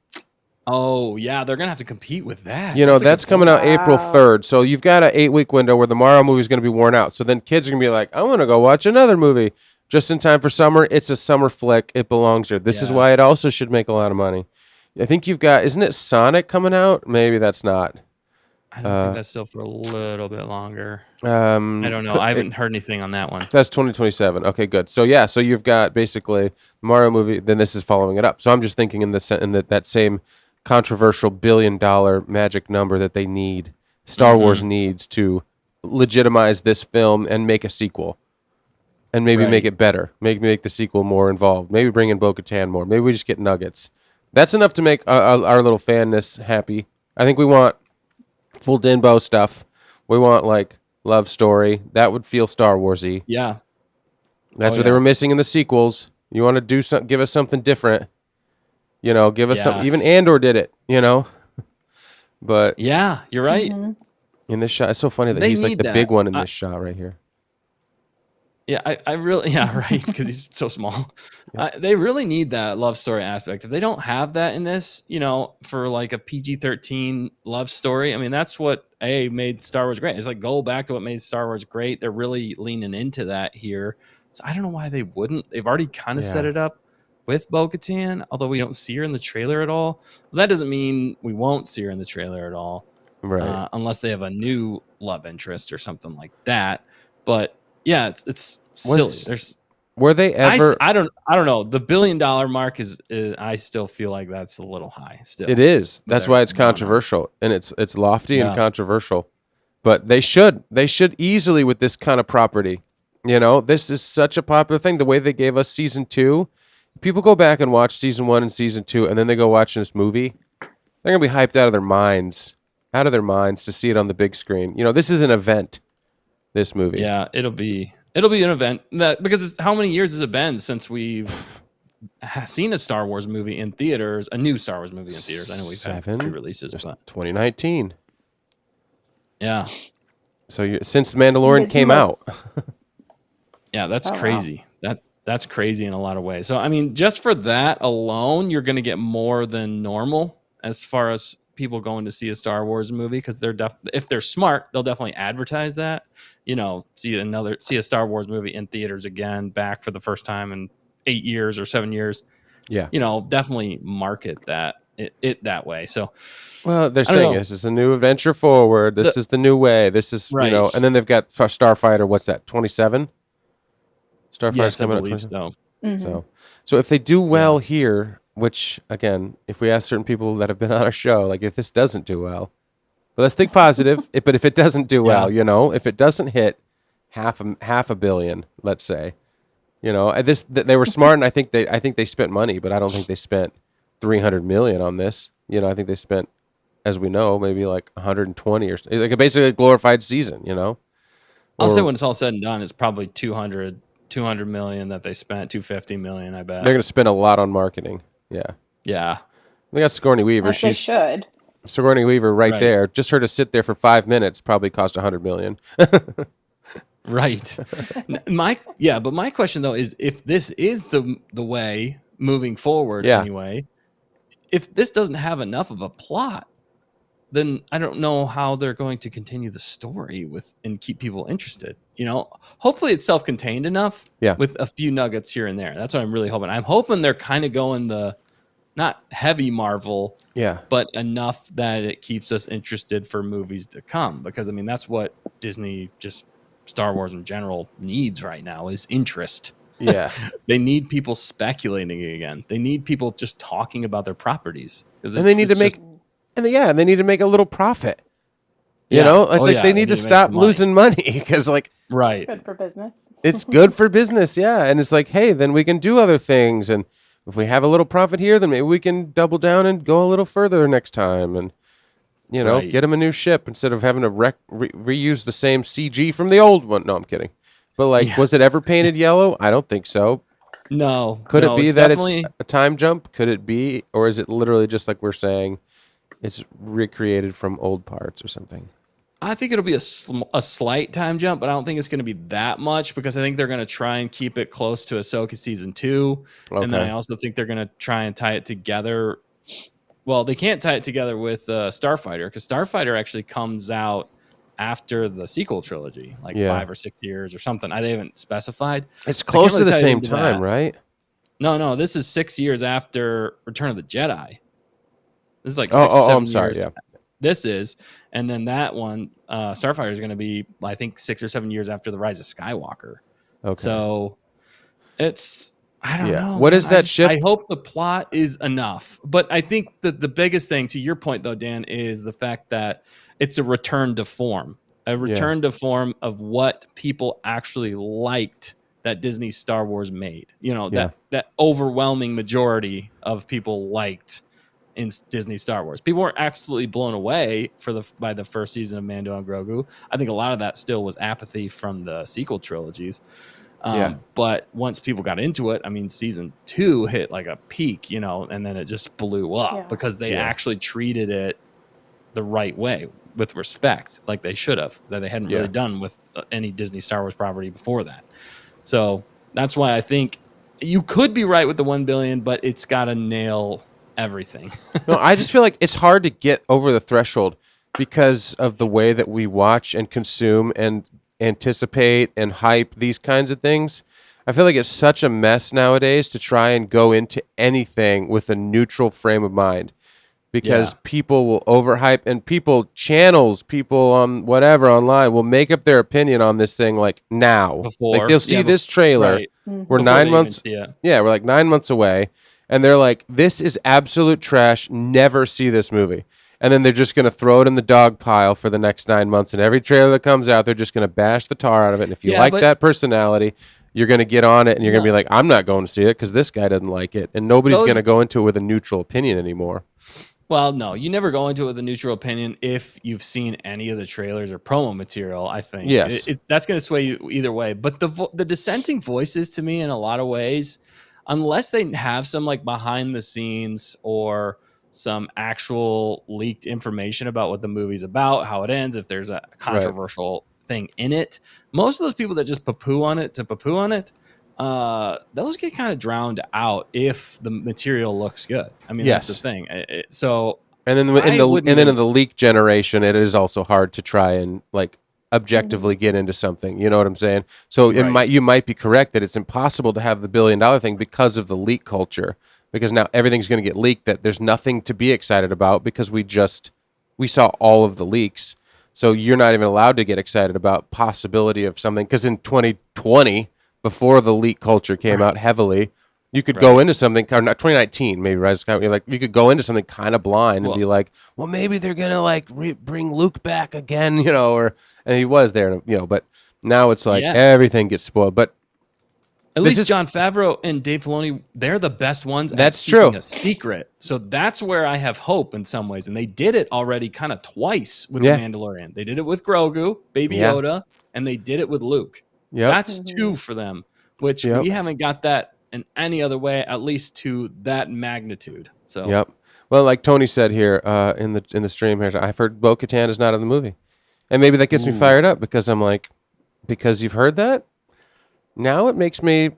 Oh, yeah, they're going to have to compete with that. That's coming out April 3rd. So you've got an 8-week window where the Mario movie is going to be worn out. So then kids are going to be like, I want to go watch another movie just in time for summer. It's a summer flick. It belongs here. This is why it also should make a lot of money. I think you've got, isn't it Sonic coming out? Maybe that's not. I don't think that's still for a little bit longer. I don't know. I haven't heard anything on that one. That's 2027. Okay, good. So so you've got basically the Mario movie. Then this is following it up. So I'm just thinking in that same controversial $1 billion magic number that they need. Star Wars needs to legitimize this film and make a sequel, and maybe make it better. Make the sequel more involved. Maybe bring in Bo-Katan more. Maybe we just get nuggets. That's enough to make our little fanness happy. I think we want full Dinbo stuff. We want like love story. That would feel Star Warsy. Yeah, that's what they were missing in the sequels. You want to do something? Give us something different. Give us something. Even Andor did it. But yeah, you're right. In this shot, it's so funny that he's like the big one in this shot right here. Yeah, I really, right, because he's so small. They really need that love story aspect. If they don't have that in this, for like a PG-13 love story, I mean, that's what made Star Wars great. It's like go back to what made Star Wars great. They're really leaning into that here. So I don't know why they wouldn't. They've already kind of set it up with Bo-Katan, although we don't see her in the trailer at all. Well, that doesn't mean we won't see her in the trailer at all, right? Unless they have a new love interest or something like that. But yeah, it's silly. Were they ever? I don't know. The $1 billion mark is I still feel like that's a little high. Still, it is. That's why it's controversial, and it's lofty and controversial. But they should easily with this kind of property. This is such a popular thing. The way they gave us season 2, people go back and watch season 1 and season 2, and then they go watch this movie. They're gonna be hyped out of their minds to see it on the big screen. This is an event. This movie. Yeah, it'll be an event because how many years has it been since we've seen a Star Wars movie in theaters, a new Star Wars movie in theaters? I know we've had pre-releases, but 2019. Yeah. So since Mandalorian came out. Yeah, that's crazy. Wow. That's crazy in a lot of ways. So I mean, just for that alone, you're going to get more than normal as far as people going to see a Star Wars movie because if they're smart, they'll definitely advertise that. See a Star Wars movie in theaters again, back for the first time in 8 years or 7 years. Yeah. Definitely market it that way. So, well, they're saying this is a new adventure forward. This is the new way. This is, right. And then they've got Starfighter. What's that? 27? Starfighter's yes, coming I believe so. Mm-hmm. So if they do well here, which again, if we ask certain people that have been on our show, like if this doesn't do well, but let's think positive. But if it doesn't do well, if it doesn't hit half a billion, let's say, they were smart, and I think they spent money, but I don't think they spent $300 million on this. I think they spent, as we know, maybe like 120 or like basically a glorified season. I'll say when it's all said and done, it's probably 200 million that they spent, 250 million. I bet they're going to spend a lot on marketing. Yeah. They got Sigourney Weaver. She should. Sigourney Weaver right there. Just her to sit there for 5 minutes probably cost $100 million. Right. But my question though is, if this is the way moving forward anyway, if this doesn't have enough of a plot, then I don't know how they're going to continue the story and keep people interested. Hopefully it's self-contained enough with a few nuggets here and there. That's what I'm really hoping. I'm hoping they're kind of going the not heavy Marvel, but enough that it keeps us interested for movies to come. Because I mean, that's what Disney, just Star Wars in general, needs right now is interest. Yeah. They need people speculating again. They need people just talking about their properties. And they need to make a little profit. They need to stop losing money because right. Good for business. It's good for business, and it's like, hey, then we can do other things, and if we have a little profit here, then maybe we can double down and go a little further next time, and get them a new ship instead of having to reuse the same CG from the old one. No, I'm kidding. But was it ever painted yellow? I don't think so. No. Could it be that it's a time jump? Could it be, or is it literally just like we're saying, it's recreated from old parts or something? I think it'll be a slight time jump, but I don't think it's going to be that much because I think they're going to try and keep it close to Ahsoka season 2. Okay. And then I also think they're going to try and tie it together. Well, they can't tie it together with Starfighter because Starfighter actually comes out after the sequel trilogy, 5 or 6 years or something. They haven't specified. It's close to the same time, right? No. This is 6 years after Return of the Jedi. This is 6 or 7 I'm sorry, years. This is, and then that one, Starfighter is going to be, I think, 6 or 7 years after the Rise of Skywalker. Okay. So it's, I don't know. What is that ship? I hope the plot is enough. But I think that the biggest thing, to your point, though, Dan, is the fact that it's a return to form. A return to form of what people actually liked that Disney Star Wars made. That overwhelming majority of people liked in Disney Star Wars. People were absolutely blown away by the first season of Mando and Grogu. I think a lot of that still was apathy from the sequel trilogies. But once people got into it, I mean, season 2 hit like a peak, and then it just blew up because they actually treated it the right way, with respect, like they should have, that they hadn't really done with any Disney Star Wars property before that. So that's why I think you could be right with the 1 billion, but it's got to nail everything. No, I just feel like it's hard to get over the threshold because of the way that we watch and consume and anticipate and hype these kinds of things. I feel like it's such a mess nowadays to try and go into anything with a neutral frame of mind because people will overhype and people on whatever online will make up their opinion on this thing now. Like they'll see this trailer. Right. We're before 9 months. We're like 9 months away. And they're like, this is absolute trash. Never see this movie. And then they're just going to throw it in the dog pile for the next 9 months. And every trailer that comes out, they're just going to bash the tar out of it. And if you like that personality, you're going to get on it and you're going to be like, I'm not going to see it because this guy doesn't like it. And nobody's going to go into it with a neutral opinion anymore. Well, no, you never go into it with a neutral opinion if you've seen any of the trailers or promo material, I think. Yes. That's going to sway you either way. But the dissenting voices, to me, in a lot of ways, unless they have some behind the scenes or some actual leaked information about what the movie's about, how it ends, if there's a controversial thing in it, most of those people that just poo-poo on it, those get kind of drowned out if the material looks good. I mean, that's the thing. And then in the leak generation, it is also hard to try and like objectively get into something. You know what I'm saying? So you might be correct that it's impossible to have the $1 billion thing because of the leak culture. Because now everything's going to get leaked. That there's nothing to be excited about because we saw all of the leaks. So you're not even allowed to get excited about possibility of something. Because in 2020, before the leak culture came out heavily, you could go into something, or not 2019, maybe, right? Like you could go into something kind of blind and be like, well, maybe they're gonna like bring Luke back again, you know, and he was there, you know. But now it's like everything gets spoiled. But at least Jon Favreau and Dave Filoni, they're the best ones. That's at keeping a secret. So that's where I have hope in some ways, and they did it already kind of twice with the Mandalorian. They did it with Grogu, Baby Yoda, and they did it with Luke. That's 2 for them, which we haven't got that in any other way, at least to that magnitude. So well, like Tony said here in the stream here, I've heard Bo-Katan is not in the movie, and maybe that gets me fired up because I'm like, because you've heard that, now it makes me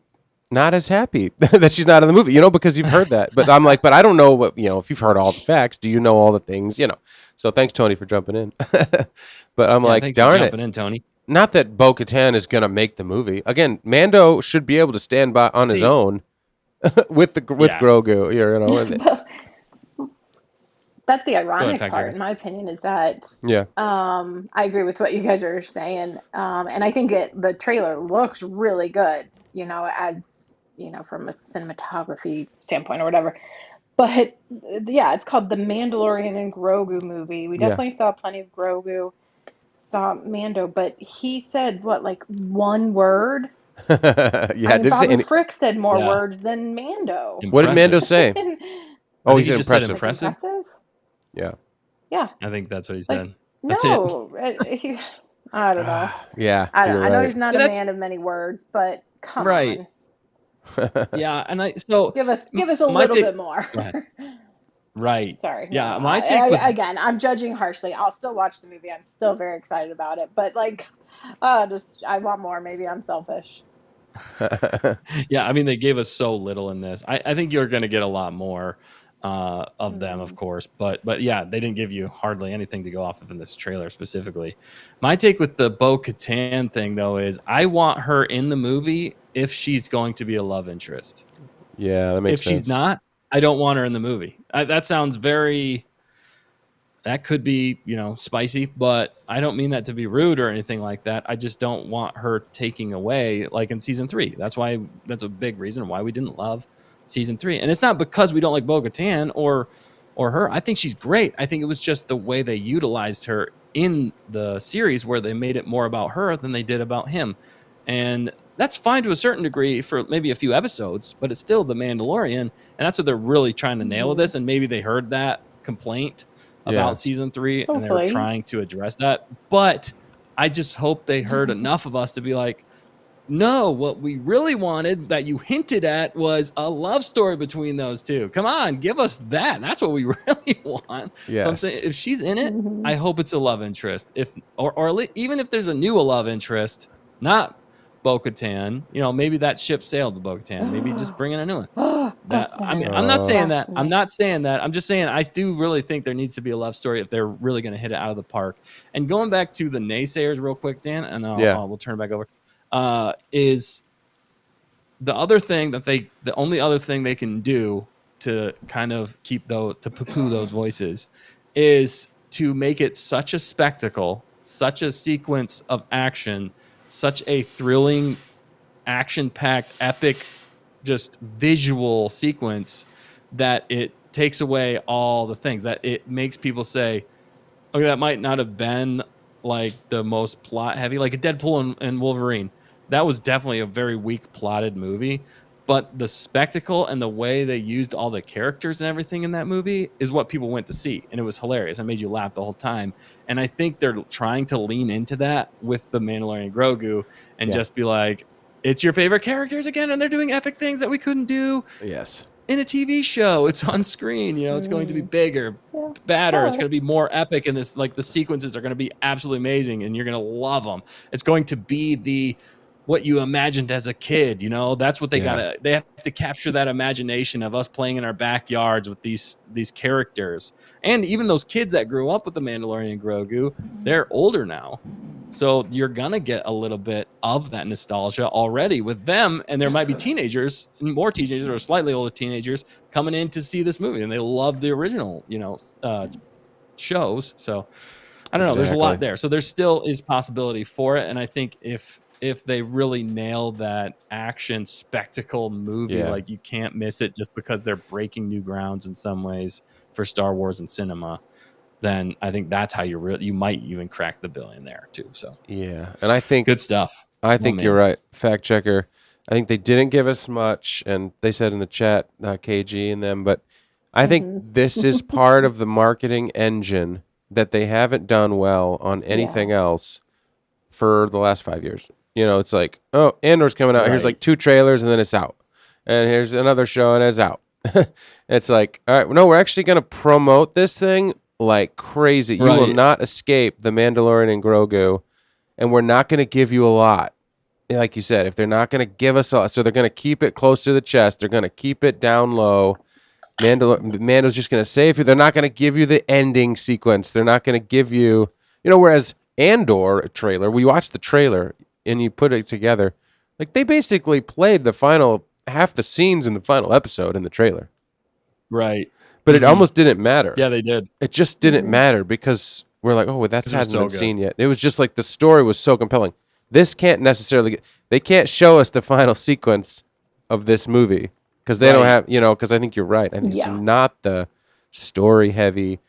not as happy that she's not in the movie, you know, because you've heard that. But I'm like, but I don't know what, you know, if you've heard all the facts, do you know all the things, you know? So thanks, Tony, for jumping in. But I'm like, thanks darn for it, jumping in, Tony. Not that Bo-Katan is gonna make the movie again. Mando should be able to stand by on his own with Grogu, you know. That's the ironic part, in my opinion, is that I agree with what you guys are saying, and I think the trailer looks really good, you know, as you know, from a cinematography standpoint or whatever. But it's called the Mandalorian and Grogu movie. We definitely saw plenty of Grogu. Saw Mando, but he said what, like one word? Robert Frick said more words than Mando. Impressive. What did Mando say? He just said impressive. Yeah. I think that's what he said. Like, that's it. I don't know. I know he's not a man of many words, but come on. And give us a little bit more. Right. Sorry. Yeah. No, my take again, I'm judging harshly. I'll still watch the movie. I'm still very excited about it. But like, I want more. Maybe I'm selfish. I mean, they gave us so little in this. I think you're going to get a lot more of them, of course. But yeah, they didn't give you hardly anything to go off of in this trailer specifically. My take with the Bo-Katan thing, though, is I want her in the movie if she's going to be a love interest. Yeah, that makes sense. If she's not, I don't want her in the movie. That sounds that could be, you know, spicy, but I don't mean that to be rude or anything like that. I just don't want her taking away, like in season 3. That's a big reason why we didn't love season 3. And it's not because we don't like Bo-Katan or her. I think she's great. I think it was just the way they utilized her in the series where they made it more about her than they did about him. And that's fine to a certain degree for maybe a few episodes, but it's still the Mandalorian, and that's what they're really trying to nail with this. And maybe they heard that complaint about season 3, and they're trying to address that. But I just hope they heard enough of us to be like, no, what we really wanted that you hinted at was a love story between those two. Come on, give us that. That's what we really want. Yes. So I'm saying if she's in it, I hope it's a love interest. Or even if there's a new love interest, not Bo-Katan, you know, maybe that ship sailed to Bo-Katan. Maybe just bring in a new one. I'm not saying that. I'm not saying that. I'm just saying I do really think there needs to be a love story if they're really going to hit it out of the park. And going back to the naysayers real quick, Dan, and we'll turn it back over, is the other thing the only other thing they can do to kind of keep to poo-poo those voices is to make it such a spectacle, such a sequence of action, such a thrilling, action-packed, epic, just visual sequence that it takes away all the things that it makes people say, okay, that might not have been like the most plot heavy, like a Deadpool and Wolverine. That was definitely a very weak plotted movie, but the spectacle and the way they used all the characters and everything in that movie is what people went to see. And it was hilarious. It made you laugh the whole time. And I think they're trying to lean into that with the Mandalorian Grogu and just be like, it's your favorite characters again. And they're doing epic things that we couldn't do in a TV show. It's on screen, you know, it's going to be bigger, badder. It's going to be more epic. And this, like, the sequences are going to be absolutely amazing and you're going to love them. It's going to be the what you imagined as a kid. You know, that's what they they have to capture that imagination of us playing in our backyards with these characters. And even those kids that grew up with the Mandalorian Grogu, they're older now. So you're going to get a little bit of that nostalgia already with them. And there might be teenagers, more teenagers or slightly older teenagers coming in to see this movie. And they love the original, shows. So I don't know. There's a lot there. So there still is possibility for it. And I think if they really nail that action spectacle movie, like you can't miss it just because they're breaking new grounds in some ways for Star Wars and cinema, then I think that's how you might even crack the $1 billion there too. So yeah, and I think good stuff. I think you're right, fact checker. I think they didn't give us much, and they said in the chat, KG and them, but I think this is part of the marketing engine that they haven't done well on anything else for the last 5 years. You know, it's like, oh, Andor's coming out. Right. Here's like 2 trailers, and then it's out. And here's another show, and it's out. It's like, all right, no, we're actually going to promote this thing like crazy. You will not escape the Mandalorian and Grogu, and we're not going to give you a lot. Like you said, if they're not going to give us a lot, so they're going to keep it close to the chest. They're going to keep it down low. Mando's just going to save you. They're not going to give you the ending sequence. They're not going to give you, whereas Andor trailer, we watched the trailer and you put it together, like they basically played the final half the scenes in the final episode in the trailer. Right. But it almost didn't matter. Yeah, they did. It just didn't matter because we're like, oh, well, that hasn't been seen yet. It was just like the story was so compelling. This can't necessarily they can't show us the final sequence of this movie because they don't have, because I think you're right. I mean, it's not the story heavy,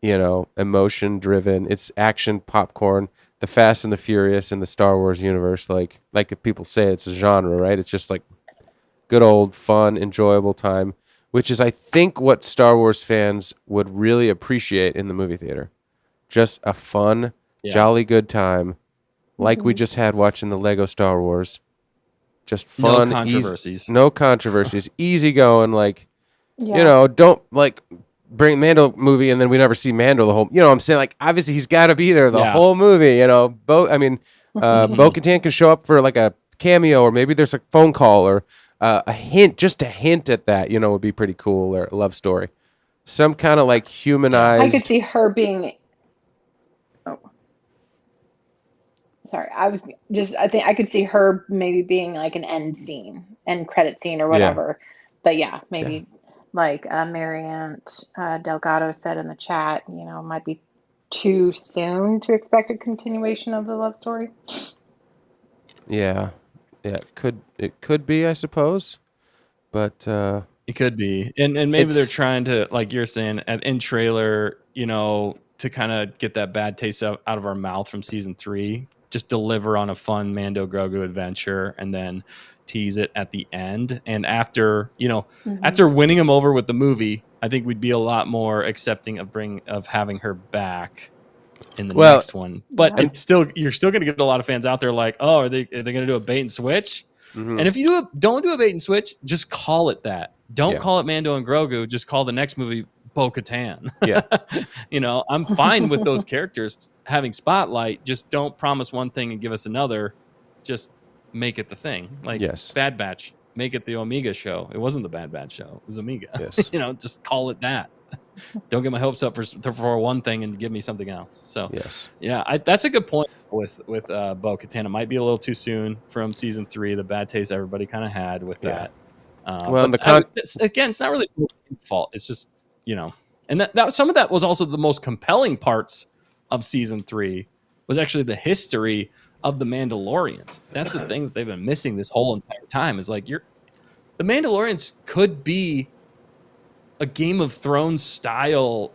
emotion driven. It's action popcorn, the Fast and the Furious in the Star Wars universe. Like if people say it's a genre, right? It's just like good old fun, enjoyable time, which is, I think, what Star Wars fans would really appreciate in the movie theater. Just a fun, jolly good time, like we just had watching the Lego Star Wars. Just fun. No controversies. No controversies. Easy going, don't, bring Mando movie and then we never see Mando the whole, I'm saying, obviously he's got to be there the whole movie, Bo-Katan can show up for, a cameo, or maybe there's a phone call or a hint, just a hint at that, would be pretty cool, or a love story. Some kind of humanized. I could see her being. Oh, sorry. I think I could see her maybe being an end credit scene or whatever. Yeah. But maybe Mariant Delgado said in the chat, it might be too soon to expect a continuation of the love story. Yeah. Yeah, it could be, I suppose, but it could be, and maybe they're trying to, like you're saying, in trailer, to kind of get that bad taste out of our mouth from season 3, just deliver on a fun Mando Grogu adventure, and then tease it at the end. And after after winning him over with the movie, I think we'd be a lot more accepting of having her back in the next one. But you're still going to get a lot of fans out there like, oh, are they going to do a bait and switch? Mm-hmm. And if you don't do a bait and switch, just call it that. Don't call it Mando and Grogu. Just call the next movie Bo-Katan. Yeah. I'm fine with those characters having spotlight. Just don't promise one thing and give us another. Just make it the thing. Bad Batch. Make it the Omega show. It wasn't the Bad Batch show. It was Omega. Yes. Just call it that. Don't get my hopes up for one thing and give me something else. So that's a good point with Bo-Katan. It might be a little too soon from season 3, the bad taste everybody kind of had with that. It's not really fault. It's just and that some of that was also the most compelling parts of season 3 was actually the history of the Mandalorians. That's the thing that they've been missing this whole entire time. Is the Mandalorians could be a Game of Thrones style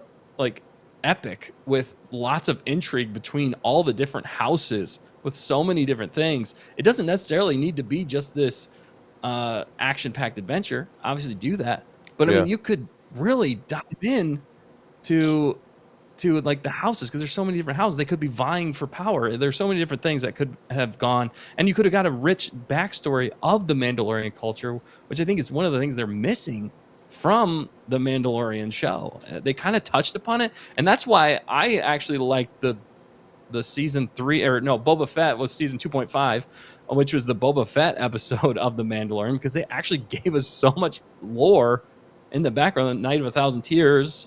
epic with lots of intrigue between all the different houses with so many different things. It doesn't necessarily need to be just this action-packed adventure. Obviously do that, but I mean, you could really dive in to the houses, because there's so many different houses. They could be vying for power. There's so many different things that could have gone, and you could have got a rich backstory of the Mandalorian culture, which I think is one of the things they're missing from the Mandalorian show. They kind of touched upon it, and that's why I actually like the the season 3, or no, Boba Fett was season 2.5, which was the Boba Fett episode of The Mandalorian, because they actually gave us so much lore in the background. The Night of a Thousand Tears,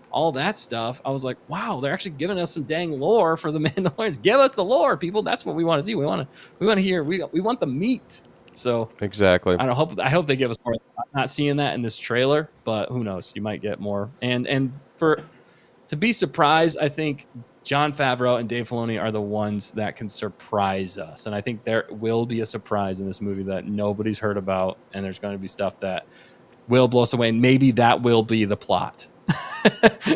all that stuff. I was like, wow, they're actually giving us some dang lore for the Mandalorians. Give us the lore, people. That's what we want to see. We want to hear. We want the meat. So exactly. I hope they give us more. I'm not seeing that in this trailer, but who knows? You might get more. And to be surprised, I think Jon Favreau and Dave Filoni are the ones that can surprise us. And I think there will be a surprise in this movie that nobody's heard about, and there's going to be stuff that will blow us away. And maybe that will be the plot.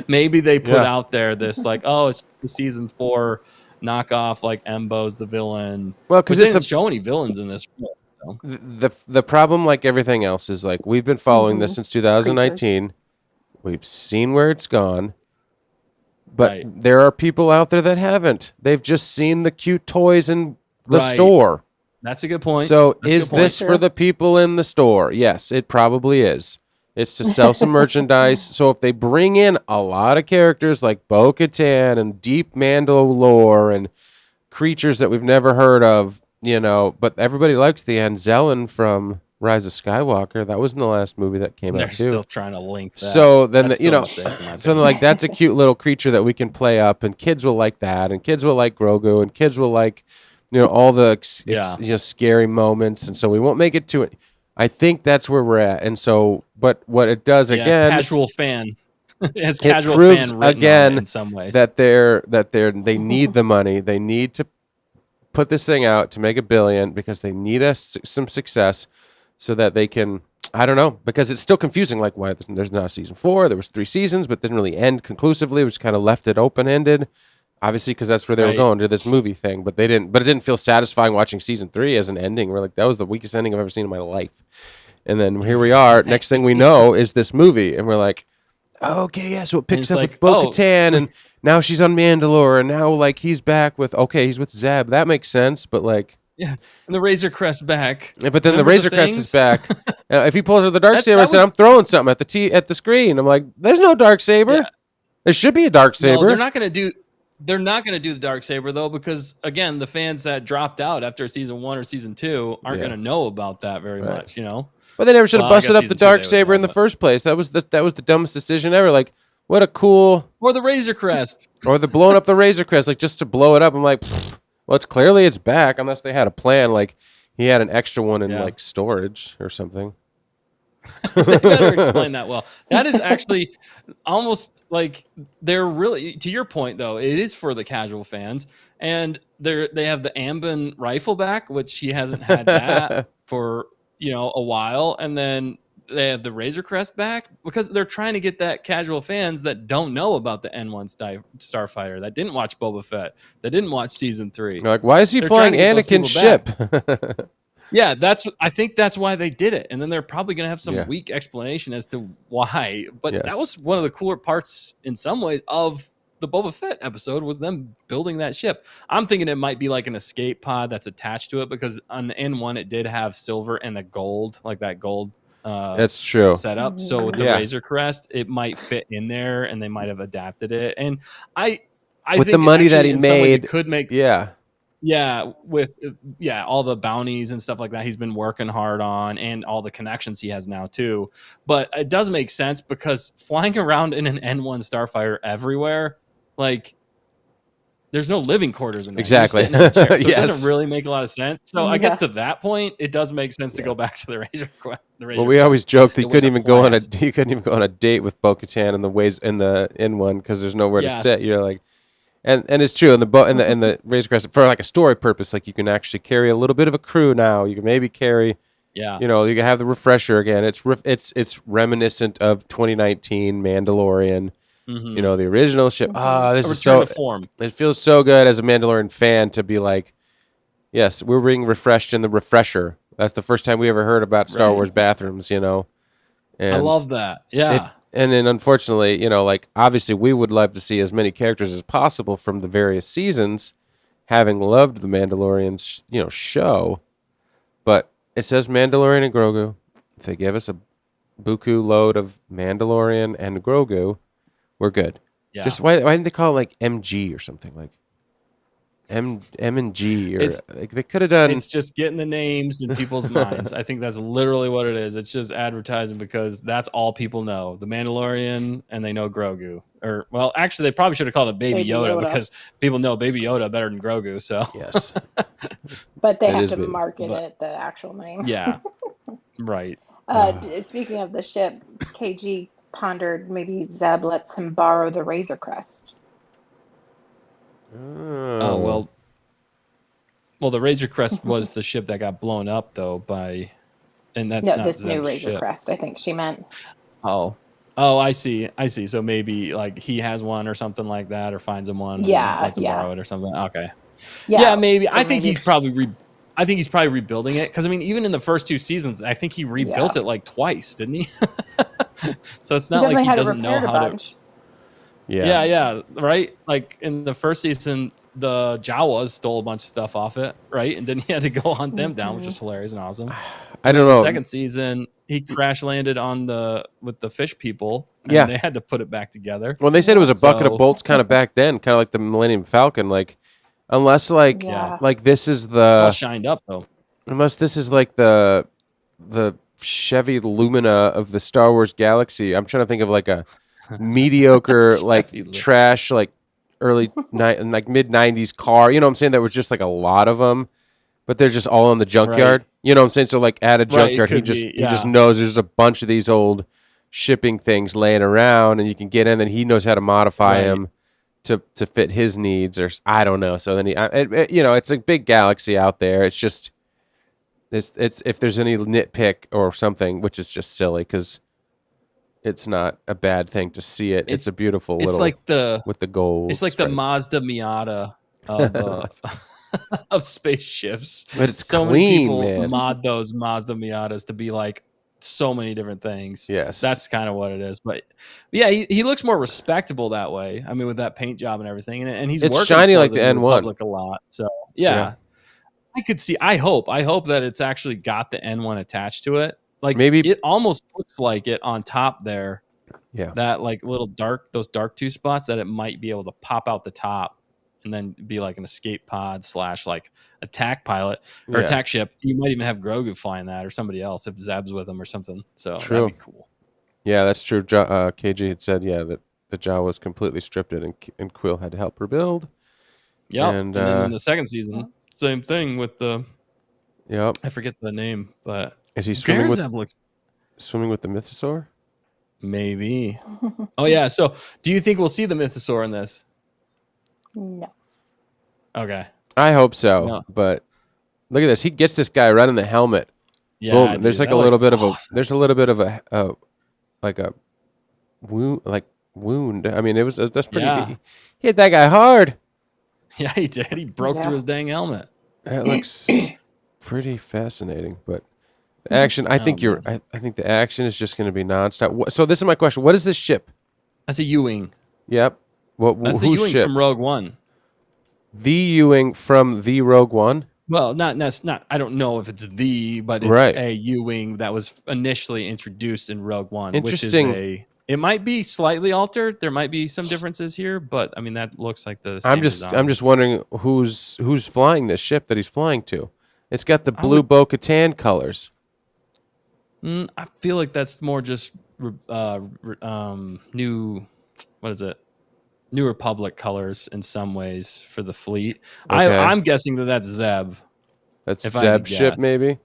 Maybe they put out there this like, oh, it's the season 4 knockoff, like Embo's the villain. Well, because they didn't show any villains in this. So. The problem, like everything else, is like we've been following this since 2019. We've seen where it's gone, but there are people out there that haven't. They've just seen the cute toys in the store. That's a good point. So is this for the people in the store? Yes, it probably is. It's to sell some merchandise. So if they bring in a lot of characters like Bo-Katan and deep Mando lore and creatures that we've never heard of, but everybody likes the Anzellan from Rise of Skywalker. That was in the last movie that came out too. They're still trying to link that. So then, something like that's a cute little creature that we can play up, and kids will like that, and kids will like Grogu, and kids will like, all the scary moments, and so we won't make it to it. I think that's where we're at, and so, but what it does again, casual fan, as casual fan again in some ways that they need the money, they need to put this thing out to make $1 billion because they need some success so that they can. I don't know, because it's still confusing. Like, why there's not a season 4? There was 3 seasons, but didn't really end conclusively. It was kind of left it open ended. Obviously, because that's where they were going to this movie thing, but they didn't. But it didn't feel satisfying watching season 3 as an ending. We're like, that was the weakest ending I've ever seen in my life. And then here we are. Next thing we know is this movie, and we're like, okay, yeah. So it picks up with Bo-Katan, and now she's on Mandalore, and now like he's back with he's with Zeb. That makes sense, but like. Yeah, and the Razor Crest back. Yeah, but then the Razor Crest is back. If he pulls out the Darksaber, I said, I'm throwing something at the screen. I'm like, there's no Darksaber. Yeah. There should be a Darksaber. No, they're not going to do the Darksaber though, because again, the fans that dropped out after season 1 or season 2 aren't going to know about that very much, But they never should have busted up the Darksaber in the first place. That was the dumbest decision ever. Like, what a cool. Or the Razor Crest. Or the blowing up the Razor Crest, like just to blow it up. I'm like, well, it's back, unless they had a plan. Like he had an extra one in like storage or something. They better explain that well. That is actually almost like they're really, to your point though, it is for the casual fans, and they have the Ambon rifle back, which he hasn't had that for a while, and then they have the Razor Crest back because they're trying to get that casual fans that don't know about the N1 Starfighter, that didn't watch Boba Fett, that didn't watch season 3. Like, why is he flying Anakin's ship? Yeah, I think that's why they did it. And then they're probably going to have some weak explanation as to why. But that was one of the cooler parts in some ways of the Boba Fett episode, was them building that ship. I'm thinking it might be like an escape pod that's attached to it, because on the N1 it did have silver and the gold, like that gold that's true setup. So with the Razor Crest, it might fit in there, and they might have adapted it. And I with think the money that he made, could make with all the bounties and stuff like that he's been working hard on, and all the connections he has now too. But it does make sense, because flying around in an N1 Starfighter everywhere, like, there's no living quarters in there. Exactly. So it doesn't really make a lot of sense. So I guess to that point, it does make sense to go back to the Razor Quest. Well, we always joked that you couldn't even go on a date with Bo-Katan in the N1 because there's nowhere to sit. You're like, and it's true. And the Razor Crest, for like a story purpose, like you can actually carry a little bit of a crew now. You can maybe carry, you can have the refresher again. It's reminiscent of 2019 Mandalorian. Mm-hmm. The original ship. This is so. It feels so good as a Mandalorian fan to be like, yes, we're being refreshed in the refresher. That's the first time we ever heard about Star Wars bathrooms. And I love that. Yeah. And then unfortunately, like obviously we would love to see as many characters as possible from the various seasons, having loved the Mandalorian, show. But it says Mandalorian and Grogu. If they give us a buku load of Mandalorian and Grogu, we're good. Yeah. Just why didn't they call it like MG or something? Like, M and G, or It's like they could have done. It's just getting the names in people's minds. I think that's literally what it is. It's just advertising because that's all people know. The Mandalorian, and they know Grogu. Or, well, actually, they probably should have called it Baby Yoda because people know Baby Yoda better than Grogu. So Yes, but they have to market it the actual name. Yeah, right. Speaking of the ship, KG pondered maybe Zeb lets him borrow the Razor Crest. Oh well, the Razor Crest was the ship that got blown up though and that's not this Zeb's new Razor ship. Crest. I think she meant. Oh, I see. So maybe like he has one or something like that, or finds him one. Yeah, and lets him borrow it or something. Okay. Yeah, yeah maybe. I think he's probably rebuilding it because I mean, even in the first 2 seasons, I think he rebuilt it like twice, didn't he? So it's not like he doesn't know how to. Yeah, right. Like in the first season, the Jawas stole a bunch of stuff off it, right? And then he had to go hunt them down, which is hilarious and awesome. I don't know. The second season, he crash landed with the fish people, and they had to put it back together. Well, they said it was a bucket of bolts, kind of back then, kind of like the Millennium Falcon, like unless like this is the all shined up though. Unless this is like the Chevy Lumina of the Star Wars galaxy. I'm trying to think of like a mediocre like trash like early like mid 90s car, you know what I'm saying, that was just like a lot of them, but they're just all in the junkyard, you know what I'm saying? So like at a junkyard, he just knows there's a bunch of these old shipping things laying around, and you can get in, and he knows how to modify them to fit his needs, or I don't know. So then it's a big galaxy out there. It's just it's if there's any nitpick or something, which is just silly because it's not a bad thing to see it. It's a beautiful little. It's like with the gold. It's like the Mazda Miata of spaceships. But it's so clean, many people man. mod those Mazda Miatas to be like so many different things. Yes, that's kind of what it is. But yeah, he looks more respectable that way. I mean, with that paint job and everything, and he's working shiny for like the N1 a lot. So yeah. I could see. I hope that it's actually got the N1 attached to it. Like maybe it almost looks like it on top there. Yeah. That like those dark 2 spots that it might be able to pop out the top and then be like an escape pod / like attack pilot or attack ship. You might even have Grogu flying that or somebody else if Zeb's with him or something. So that'd be cool. Yeah, that's true. KG had said, that the Jawa was completely stripped it and Quill had to help rebuild. Yeah. And then in the second season, same thing with the. Yep. I forget the name, but is he swimming with the Mythosaur? Maybe. Oh yeah. So, do you think we'll see the Mythosaur in this? No. Okay. I hope so. No. But look at this. He gets this guy right in the helmet. Yeah. Boom. Dude, there's like a little bit of a. There's a little bit of a like a wound. I mean, that's pretty. Yeah. He hit that guy hard. Yeah, he did. He broke through his dang helmet. That looks pretty fascinating, but the action. I think the action is just going to be nonstop. So this is my question: what is this ship? That's a U-wing. Yep. That's the U-wing from Rogue One. The U-wing from the Rogue One. Well, not. I don't know if it's but it's a U-wing that was initially introduced in Rogue One. Interesting. Which is it might be slightly altered. There might be some differences here, but I mean that looks like the same design. I'm just wondering who's flying this ship that he's flying to. It's got the blue Bo-Katan colors. I feel like that's more just new. What is it? New Republic colors in some ways for the fleet. Okay. I'm guessing that's Zeb. That's Zeb's ship, maybe.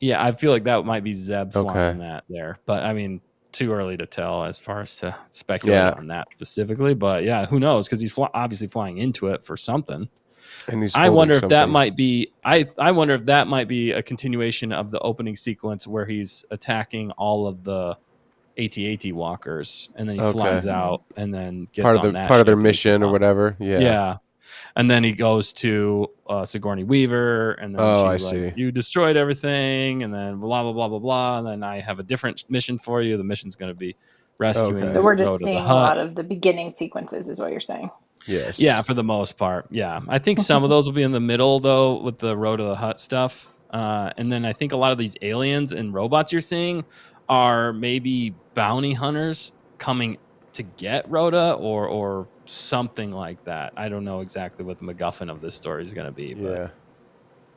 Yeah, I feel like that might be Zeb flying that there, but I mean, too early to tell as far as to speculate on that specifically. But yeah, who knows? Because he's obviously flying into it for something. And I wonder if that might be. I wonder if that might be a continuation of the opening sequence where he's attacking all of the AT-AT walkers, and then he flies out and then gets part of their mission or whatever. Yeah. And then he goes to Sigourney Weaver, and then she's like, "You destroyed everything," and then blah blah blah blah blah. And then I have a different mission for you. The mission's going to be rescuing. Okay. So we're just seeing a lot of the beginning sequences, is what you're saying. Yes. Yeah, for the most part. Yeah, I think some of those will be in the middle though, with the Road to the Hut stuff. And then I think a lot of these aliens and robots you're seeing are maybe bounty hunters coming to get Rhoda or something like that. I don't know exactly what the MacGuffin of this story is going to be. But Yeah.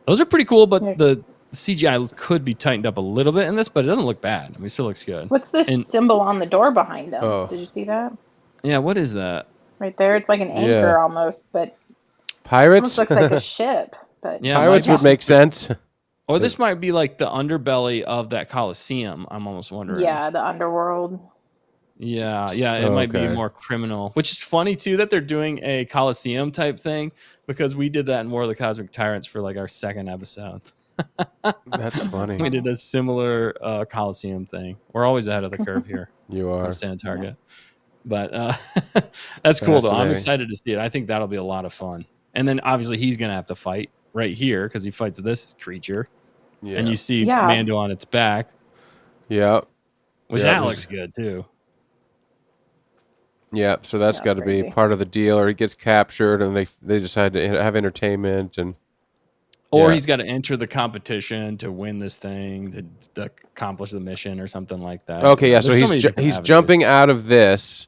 those are pretty cool, but the CGI could be tightened up a little bit in this, but it doesn't look bad. I mean, it still looks good. What's this symbol on the door behind them? Oh. Did you see that? Yeah, what is that? Right there. It's like an anchor almost, but pirates? It almost looks like a ship. But yeah, pirates would make sense. Or this might be like the underbelly of that Coliseum. I'm almost wondering. Yeah, the underworld. Yeah, it might be more criminal, which is funny too that they're doing a Coliseum type thing because we did that in War of the Cosmic Tyrants for like our second episode. That's funny. We did a similar Coliseum thing. We're always ahead of the curve here. You are. On Stand Target. But that's cool though. I'm excited to see it. I think that'll be a lot of fun. And then obviously he's going to have to fight right here because he fights this creature. Yeah. And you see Mando on its back. Yeah. Which that looks good too. Yeah, so that's got to be part of the deal, or he gets captured and they decide to have entertainment, or he's got to enter the competition to win this thing to accomplish the mission or something like that. Okay, so he's jumping out of this.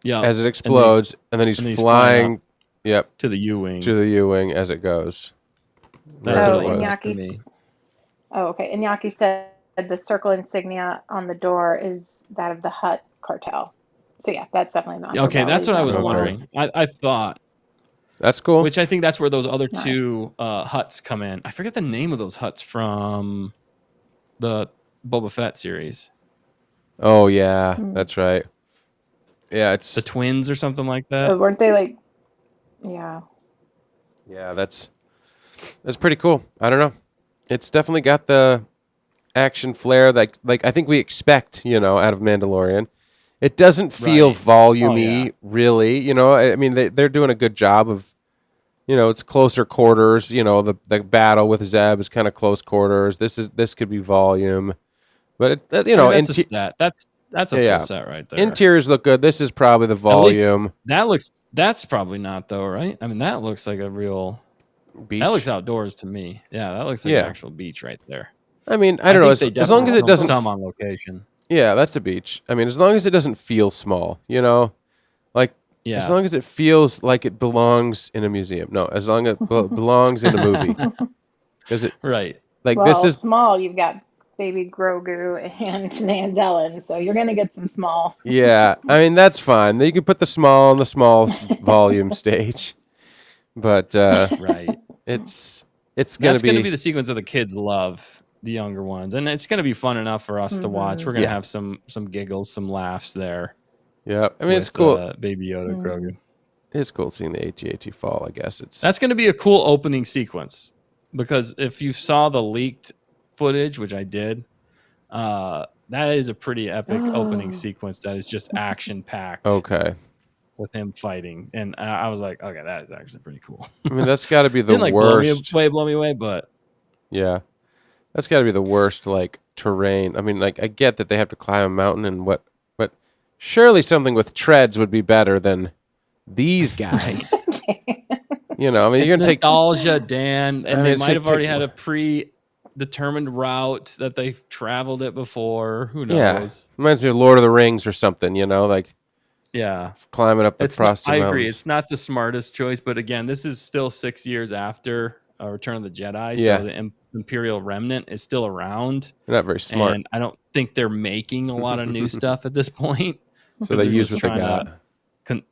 Yeah, as it explodes, and then he's flying. Yep, to the U-wing. To the U-wing as it goes. That's what it was to me. Oh, okay. Iñaki said the circle insignia on the door is that of the Hutt cartel. So yeah, that's definitely not. Okay, that's what I was wondering. I thought. That's cool. Which I think that's where those other two Hutts come in. I forget the name of those Hutts from the Boba Fett series. Oh yeah, that's right. Yeah, it's the twins or something like that. Weren't they like? Yeah. Yeah, that's pretty cool. I don't know. It's definitely got the action flair that I think we expect, out of Mandalorian. It doesn't feel volume-y, really. I mean, they're doing a good job of, it's closer quarters. The battle with Zeb is kind of close quarters. This could be volume, but that's a stat. That's a full set right there. Interiors look good. This is probably the volume. That's probably not though, right? I mean, that looks like a real beach. That looks outdoors to me. Yeah, that looks like an actual beach right there. I mean, I don't know. As long as it doesn't some on location. Yeah, that's a beach. I mean, as long as it doesn't feel small, as long as it feels like it belongs in a museum. No, as long as it belongs in a movie. Right. This is small. You've got baby Grogu and Nan Zellen, so you're gonna get some small. Yeah, I mean that's fine. You can put the small on the small volume stage, but right, it's gonna be the sequence of the kids love. The younger ones, and it's going to be fun enough for us to watch. We're going to have some giggles, some laughs there. Yeah, I mean it's cool. Baby Yoda, Grogu. It's cool seeing the AT-AT fall. I guess that's going to be a cool opening sequence because if you saw the leaked footage, which I did, that is a pretty epic opening sequence. That is just action packed. Okay. With him fighting, and I was like, okay, that is actually pretty cool. I mean, that's got to be the worst. Blow me away, but yeah. That's got to be the worst, terrain. I mean, I get that they have to climb a mountain but surely something with treads would be better than these guys. I mean, you're going to take nostalgia, Dan, and they might have already had a predetermined route that they've traveled it before. Who knows? Yeah. Reminds me of Lord of the Rings or something, yeah, climbing up the frosty mountains. I agree. It's not the smartest choice, but again, this is still 6 years after Return of the Jedi, so the Imperial remnant is still around. They're not very smart. And I don't think they're making a lot of new stuff at this point. So they use what they got.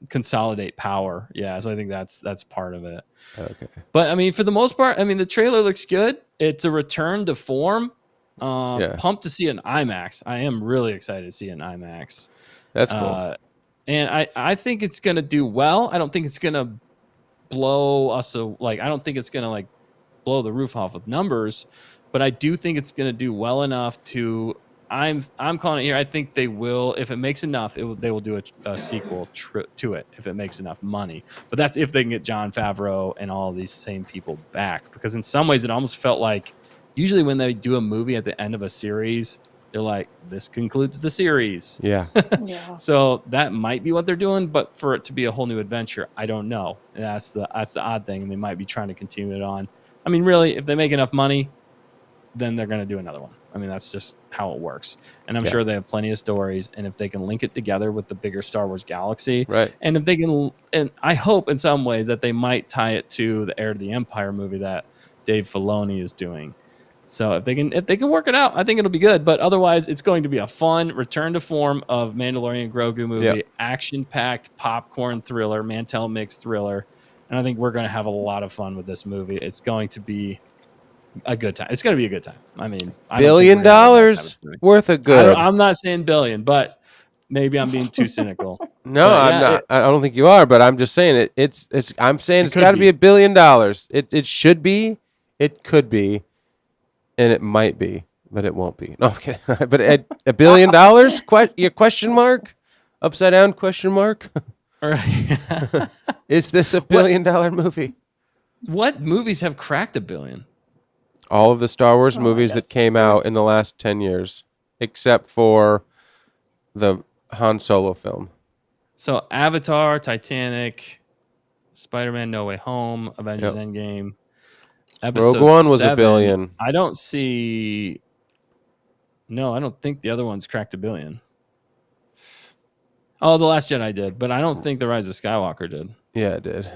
Consolidate power. Yeah, so I think that's part of it. Okay. But I mean, for the most part, I mean, the trailer looks good. It's a return to form. Pumped to see an IMAX. I am really excited to see an IMAX. That's cool. And I think it's going to do well. I don't think it's going to blow us. I don't think it's going to blow the roof off with numbers, but I do think it's going to do well enough to. I'm calling it here. I think they will, if it makes enough, they will do a sequel to it if it makes enough money. But that's if they can get Jon Favreau and all these same people back, because in some ways it almost felt like usually when they do a movie at the end of a series, they're like, this concludes the series. Yeah. So that might be what they're doing, but for it to be a whole new adventure, I don't know. That's the odd thing, and they might be trying to continue it on. I mean, really, if they make enough money, then they're going to do another one. I mean, that's just how it works. And I'm sure they have plenty of stories. And if they can link it together with the bigger Star Wars galaxy, and if they can, and I hope in some ways that they might tie it to the Heir to the Empire movie that Dave Filoni is doing. So if they can work it out, I think it'll be good. But otherwise, it's going to be a fun return to form of Mandalorian Grogu movie, action-packed popcorn thriller, Mantel mix thriller. And I think we're going to have a lot of fun with this movie. It's going to be a good time. It's going to be a good time. I mean, $1 billion worth of good. I'm not saying billion, but maybe I'm being too cynical. No, I'm not. I don't think you are, but I'm just saying it. I'm saying it's got to be $1 billion. It should be. It could be. And it might be, but it won't be. No, okay. But at $1 billion? Your question mark? Upside down question mark? All right. Is this $1 billion movie? What movies have cracked $1 billion? All of the Star Wars movies that came out in the last 10 years, except for the Han Solo film. So Avatar, Titanic, Spider-Man No Way Home, Avengers Endgame. Rogue One was $1 billion. I don't see. No, I don't think the other ones cracked $1 billion. Oh, The Last Jedi did, but I don't think The Rise of Skywalker did. Yeah, it did.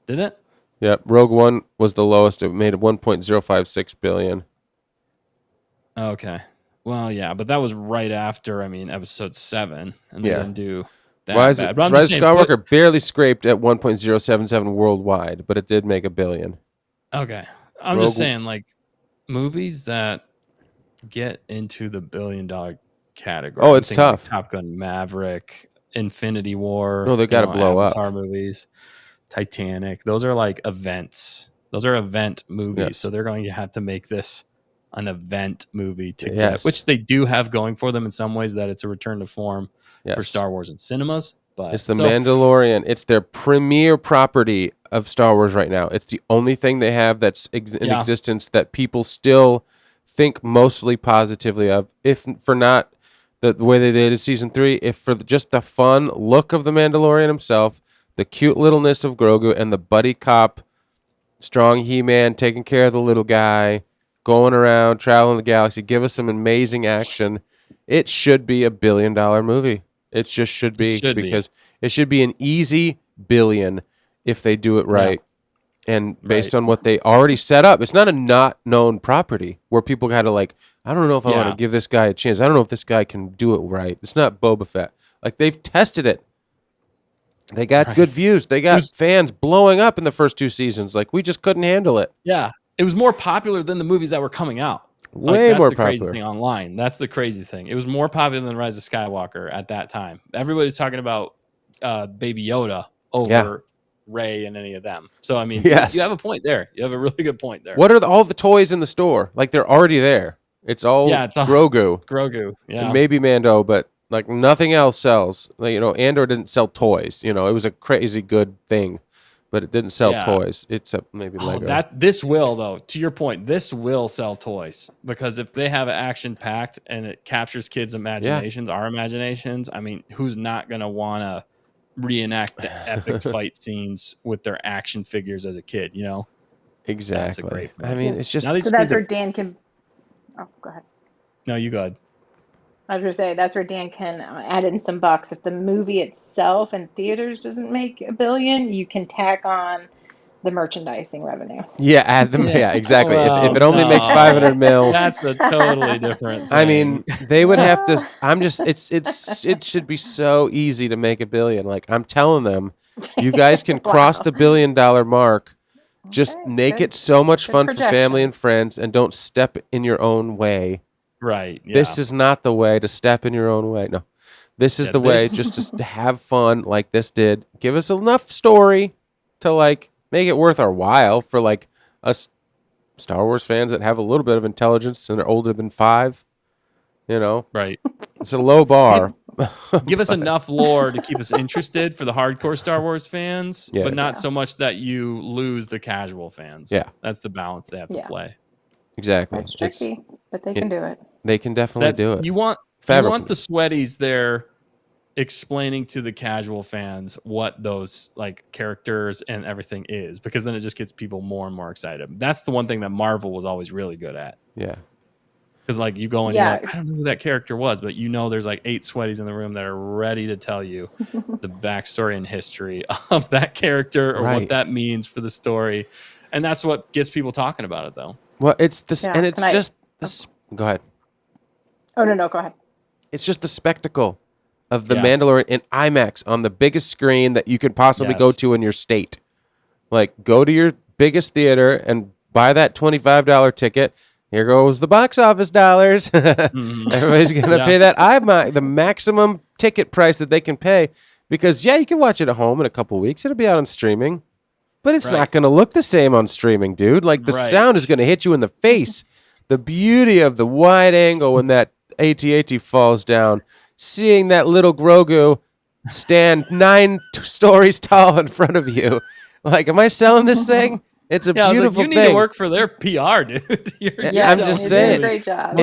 Did it? Yep. Rogue One was the lowest. It made $1.056 billion. Okay. Well, yeah, but that was right after, Episode 7, and they didn't do that bad. Rise of Skywalker barely scraped at 1.077 worldwide, but it did make $1 billion. Okay. I'm just saying, like, movies that get into the $1 billion category. Oh, it's tough. Like Top Gun Maverick, Infinity War. No, they got to blow Avatar up. Movies, Titanic. Those are like events. Those are event movies. Yes. So they're going to have to make this an event movie to get, which they do have going for them in some ways, that it's a return to form for Star Wars in cinemas. But it's the Mandalorian. It's their premier property of Star Wars right now. It's the only thing they have that's in existence that people still think mostly positively of. If for not the way they did in season 3, if for just the fun look of the Mandalorian himself, the cute littleness of Grogu, and the buddy cop, strong He-Man taking care of the little guy, going around, traveling the galaxy, give us some amazing action. It should be $1 billion movie. It just should be, because it should be an easy $1 billion if they do it right. Yeah. And based on what they already set up, it's not a not known property where people got to like, I don't know if I want to give this guy a chance. I don't know if this guy can do it right. It's not Boba Fett. Like, they've tested it. They got good views. They got fans blowing up in the first 2 seasons. Like, we just couldn't handle it. Yeah. It was more popular than the movies that were coming out. Way more popular. That's the crazy thing online. That's the crazy thing. It was more popular than Rise of Skywalker at that time. Everybody's talking about Baby Yoda over Rey and any of them. So, I mean, you have a point there. You have a really good point there. What are all the toys in the store? Like, they're already there. It's all Grogu. Grogu, yeah. And maybe Mando, but like nothing else sells. Like, Andor didn't sell toys. It was a crazy good thing, but it didn't sell toys. It's maybe Lego. This will, though, to your point, this will sell toys, because if they have it action packed and it captures kids' imaginations, our imaginations, I mean, who's not going to want to reenact the epic fight scenes with their action figures as a kid, Exactly. That's a great movie. I mean, it's just... So that's where Dan can... Oh, go ahead. No, you go ahead. I was going to say, that's where Dan can add in some bucks. If the movie itself in theaters doesn't make $1 billion, you can tack on the merchandising revenue. Yeah, add them. Yeah, exactly. Well, if it only makes $500 million, that's a totally different thing. I mean, they would have to. It should be so easy to make $1 billion. Like, I'm telling them, you guys can cross the $1 billion mark. Just make it so much fun for family and friends, and don't step in your own way. Right. Yeah. This is not the way to step in your own way. No, this is the way just to have fun like this did. Give us enough story to like make it worth our while for like us Star Wars fans that have a little bit of intelligence and are older than 5. Right. It's a low bar. Give us enough lore to keep us interested for the hardcore Star Wars fans, but not so much that you lose the casual fans. Yeah. That's the balance they have to play. Exactly. It's tricky, but they can do it. They can definitely do it. You want the sweaties there explaining to the casual fans what those like characters and everything is, because then it just gets people more and more excited. That's the one thing that Marvel was always really good at. Yeah. Because like you go and you're like, I don't know who that character was, but there's like 8 sweaties in the room that are ready to tell you the backstory and history of that character or what that means for the story. And that's what gets people talking about it, though. Well, it's this, and it's just this. Go ahead. Oh no, go ahead. It's just the spectacle of the Mandalorian in IMAX on the biggest screen that you could possibly go to in your state. Like, go to your biggest theater and buy that $25 ticket. Here goes the box office dollars. Everybody's going to pay that the maximum ticket price that they can pay, because you can watch it at home in a couple weeks. It'll be out on streaming, but it's not going to look the same on streaming, dude. Like, the sound is going to hit you in the face. The beauty of the wide angle when that AT-AT falls down, seeing that little Grogu stand 9 stories tall in front of you. Like, am I selling this thing? It's a beautiful thing. You need to work for their PR, dude. I'm just saying. Great job.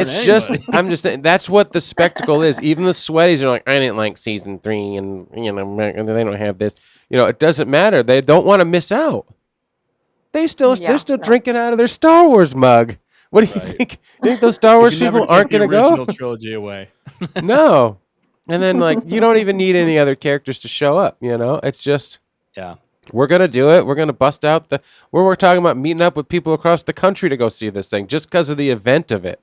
I'm just saying. That's what the spectacle is. Even the sweaties are like, I didn't like season 3, and they don't have this. It doesn't matter. They don't want to miss out. They're still drinking out of their Star Wars mug. What do you think? You think those Star Wars people aren't going to go? Original trilogy away. No. And then you don't even need any other characters to show up. It's just we're gonna do it. We're gonna bust out we're talking about meeting up with people across the country to go see this thing just because of the event of it.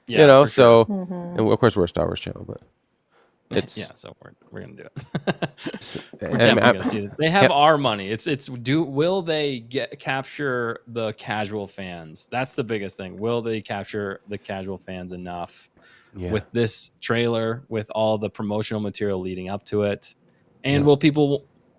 So sure. And of course we're a Star Wars channel, but it's so we're gonna do it. We're definitely gonna see this. They have our money. Will they capture the casual fans? That's the biggest thing. Will they capture the casual fans enough with this trailer, with all the promotional material leading up to it, and will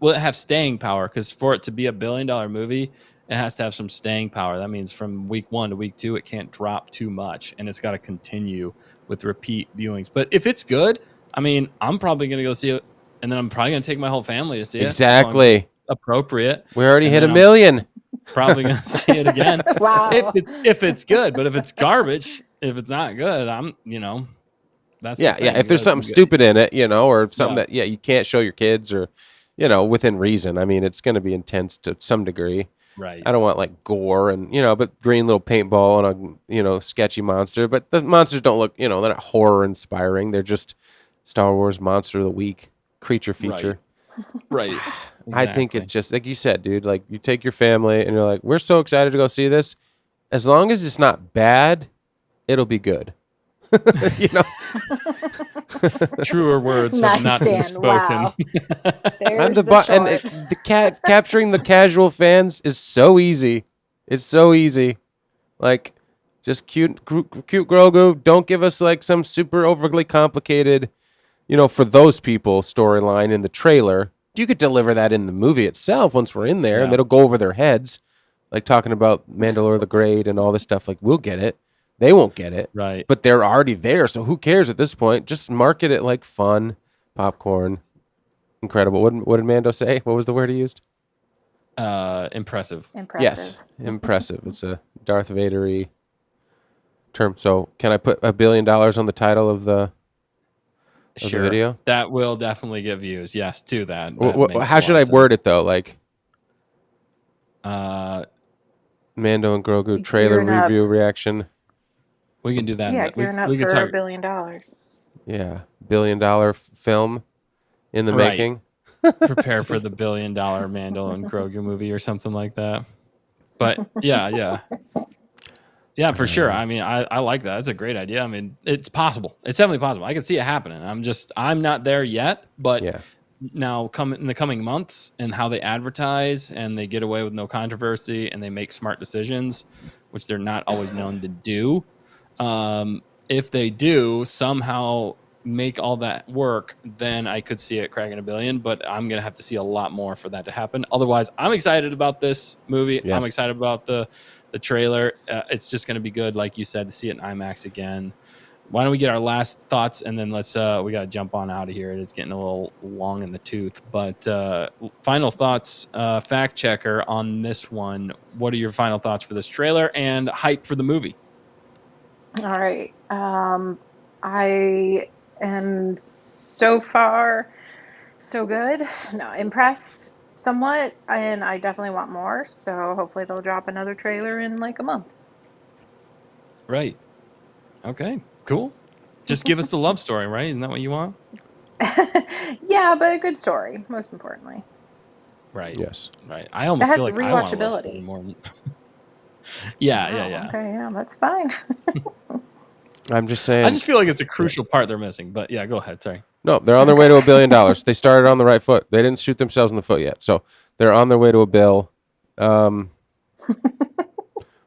it have staying power? Because for it to be a $1 billion movie, it has to have some staying power. That means from week 1 to week 2, it can't drop too much, and it's got to continue with repeat viewings. But if it's good, I mean, I'm probably going to go see it, and then I'm probably going to take my whole family to see it. Exactly. Appropriate. We already hit 1 million. Probably going to see it again. Wow. If it's good, but if it's garbage, if it's not good, that's the thing. If there's something stupid in it, or something that you can't show your kids, or within reason. I mean, it's going to be intense to some degree. Right. I don't want like gore and but green little paintball on a sketchy monster. But the monsters don't look they're not horror inspiring. They're just Star Wars Monster of the Week creature feature. Right. Exactly. I think it's just like you said, dude. Like, you take your family and you're like, we're so excited to go see this. As long as it's not bad, it'll be good. Truer words have not been spoken. Wow. I'm capturing the casual fans is so easy. It's so easy. Like, just cute Grogu. Don't give us like some super overly complicated, for those people storyline in the trailer. You could deliver that in the movie itself once we're in there, and it'll go over their heads, like talking about Mandalore the Great and all this stuff. Like, we'll get it. They won't get it. Right. But they're already there, so who cares at this point? Just market it like fun, popcorn, incredible. What did Mando say? What was the word he used? Impressive. Yes, impressive. It's a Darth Vader-y term. So can I put $1 billion on the title of the video? That will definitely get views. Yes, to that. How should I word it though? Like, Mando and Grogu trailer review reaction. We can do that. Yeah, gearing up for $1 billion. Yeah, $1 billion film in the making. Prepare for the $1 billion Mando and Grogu movie or something like that. But yeah, for sure. I mean, I like that. It's a great idea. I mean, it's possible. It's definitely possible. I can see it happening. I'm not there yet, but now in the coming months and how they advertise and they get away with no controversy and they make smart decisions, which they're not always known to do. If they do somehow make all that work, then I could see it cracking $1 billion, but I'm going to have to see a lot more for that to happen. Otherwise, I'm excited about this movie. Yeah. I'm excited about the trailer. It's just going to be good, like you said, to see it in IMAX again. Why don't we get our last thoughts, and then let's we got to jump on out of here. It's getting a little long in the tooth, but final thoughts, fact checker on this one. What are your final thoughts for this trailer and hype for the movie? All right. I am so far so good. No, impressed somewhat, and I definitely want more. So hopefully they'll drop another trailer in like a month. Right. Okay. Cool. Just give us the love story, right? Isn't that what you want? Yeah, but a good story, most importantly. Right. Yes. Right. I almost That feel has like I want a love story rewatchability. more than. Yeah. Wow, Yeah. okay, yeah, that's fine. I'm just saying. I just feel like it's a crucial part they're missing. But yeah, go ahead. Sorry. No, they're on their way to $1 billion. They started on the right foot. They didn't shoot themselves in the foot yet, so they're on their way to $1 billion.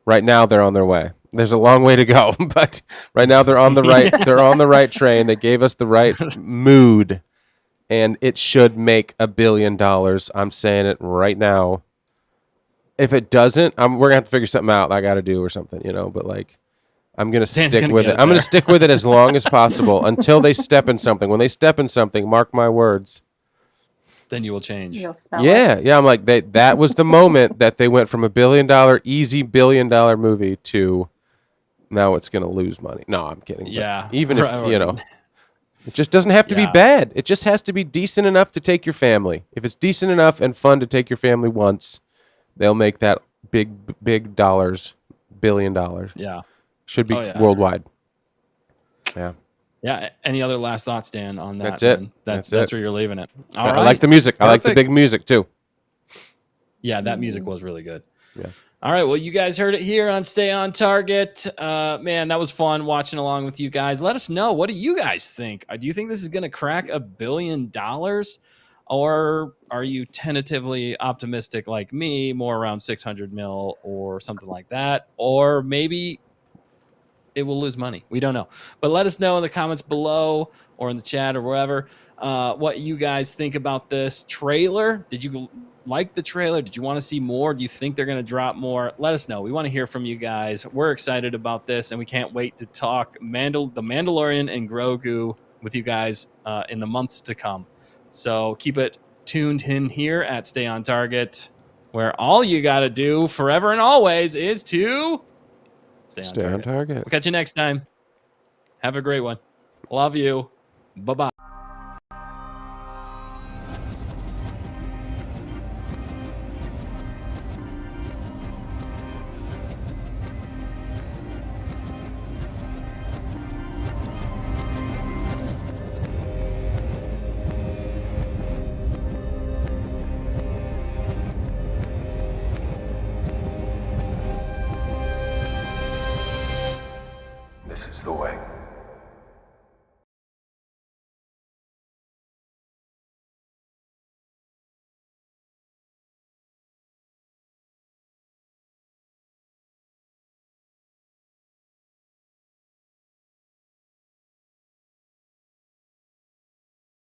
Right now, they're on their way. There's a long way to go, but right now they're on the right. They're on the right train. They gave us the right mood, and it should make $1 billion. I'm saying it right now. If it doesn't, we're gonna have to figure something out. I got to do or something, But like, I'm gonna stick with it. I'm gonna stick with it as long as possible until they step in something. When they step in something, mark my words. Then you will change. You'll smell Yeah, it. yeah. I'm like that was the moment that they went from $1 billion easy $1 billion movie to now it's gonna lose money. No, I'm kidding. Yeah. Even if it just doesn't have to be bad. It just has to be decent enough to take your family. If it's decent enough and fun to take your family once, they'll make that big dollars, $1 billion. Yeah. Should be worldwide. Yeah. Yeah. Any other last thoughts, Dan, on that? That's it. Man? That's where you're leaving it. All right. I like the music. Perfect. I like the big music too. Yeah, that music was really good. Yeah. All right. Well, you guys heard it here on Stay on Target. Man, that was fun watching along with you guys. Let us know. What do you guys think? Do you think this is going to crack $1 billion? Or are you tentatively optimistic like me, more around 600 mil or something like that? Or maybe it will lose money. We don't know. But let us know in the comments below or in the chat or wherever what you guys think about this trailer. Did you like the trailer? Did you want to see more? Do you think they're going to drop more? Let us know. We want to hear from you guys. We're excited about this, and we can't wait to talk the Mandalorian and Grogu with you guys in the months to come. So keep it tuned in here at Stay on Target, where all you got to do forever and always is to stay on target. We'll catch you next time. Have a great one. Love you. Bye-bye.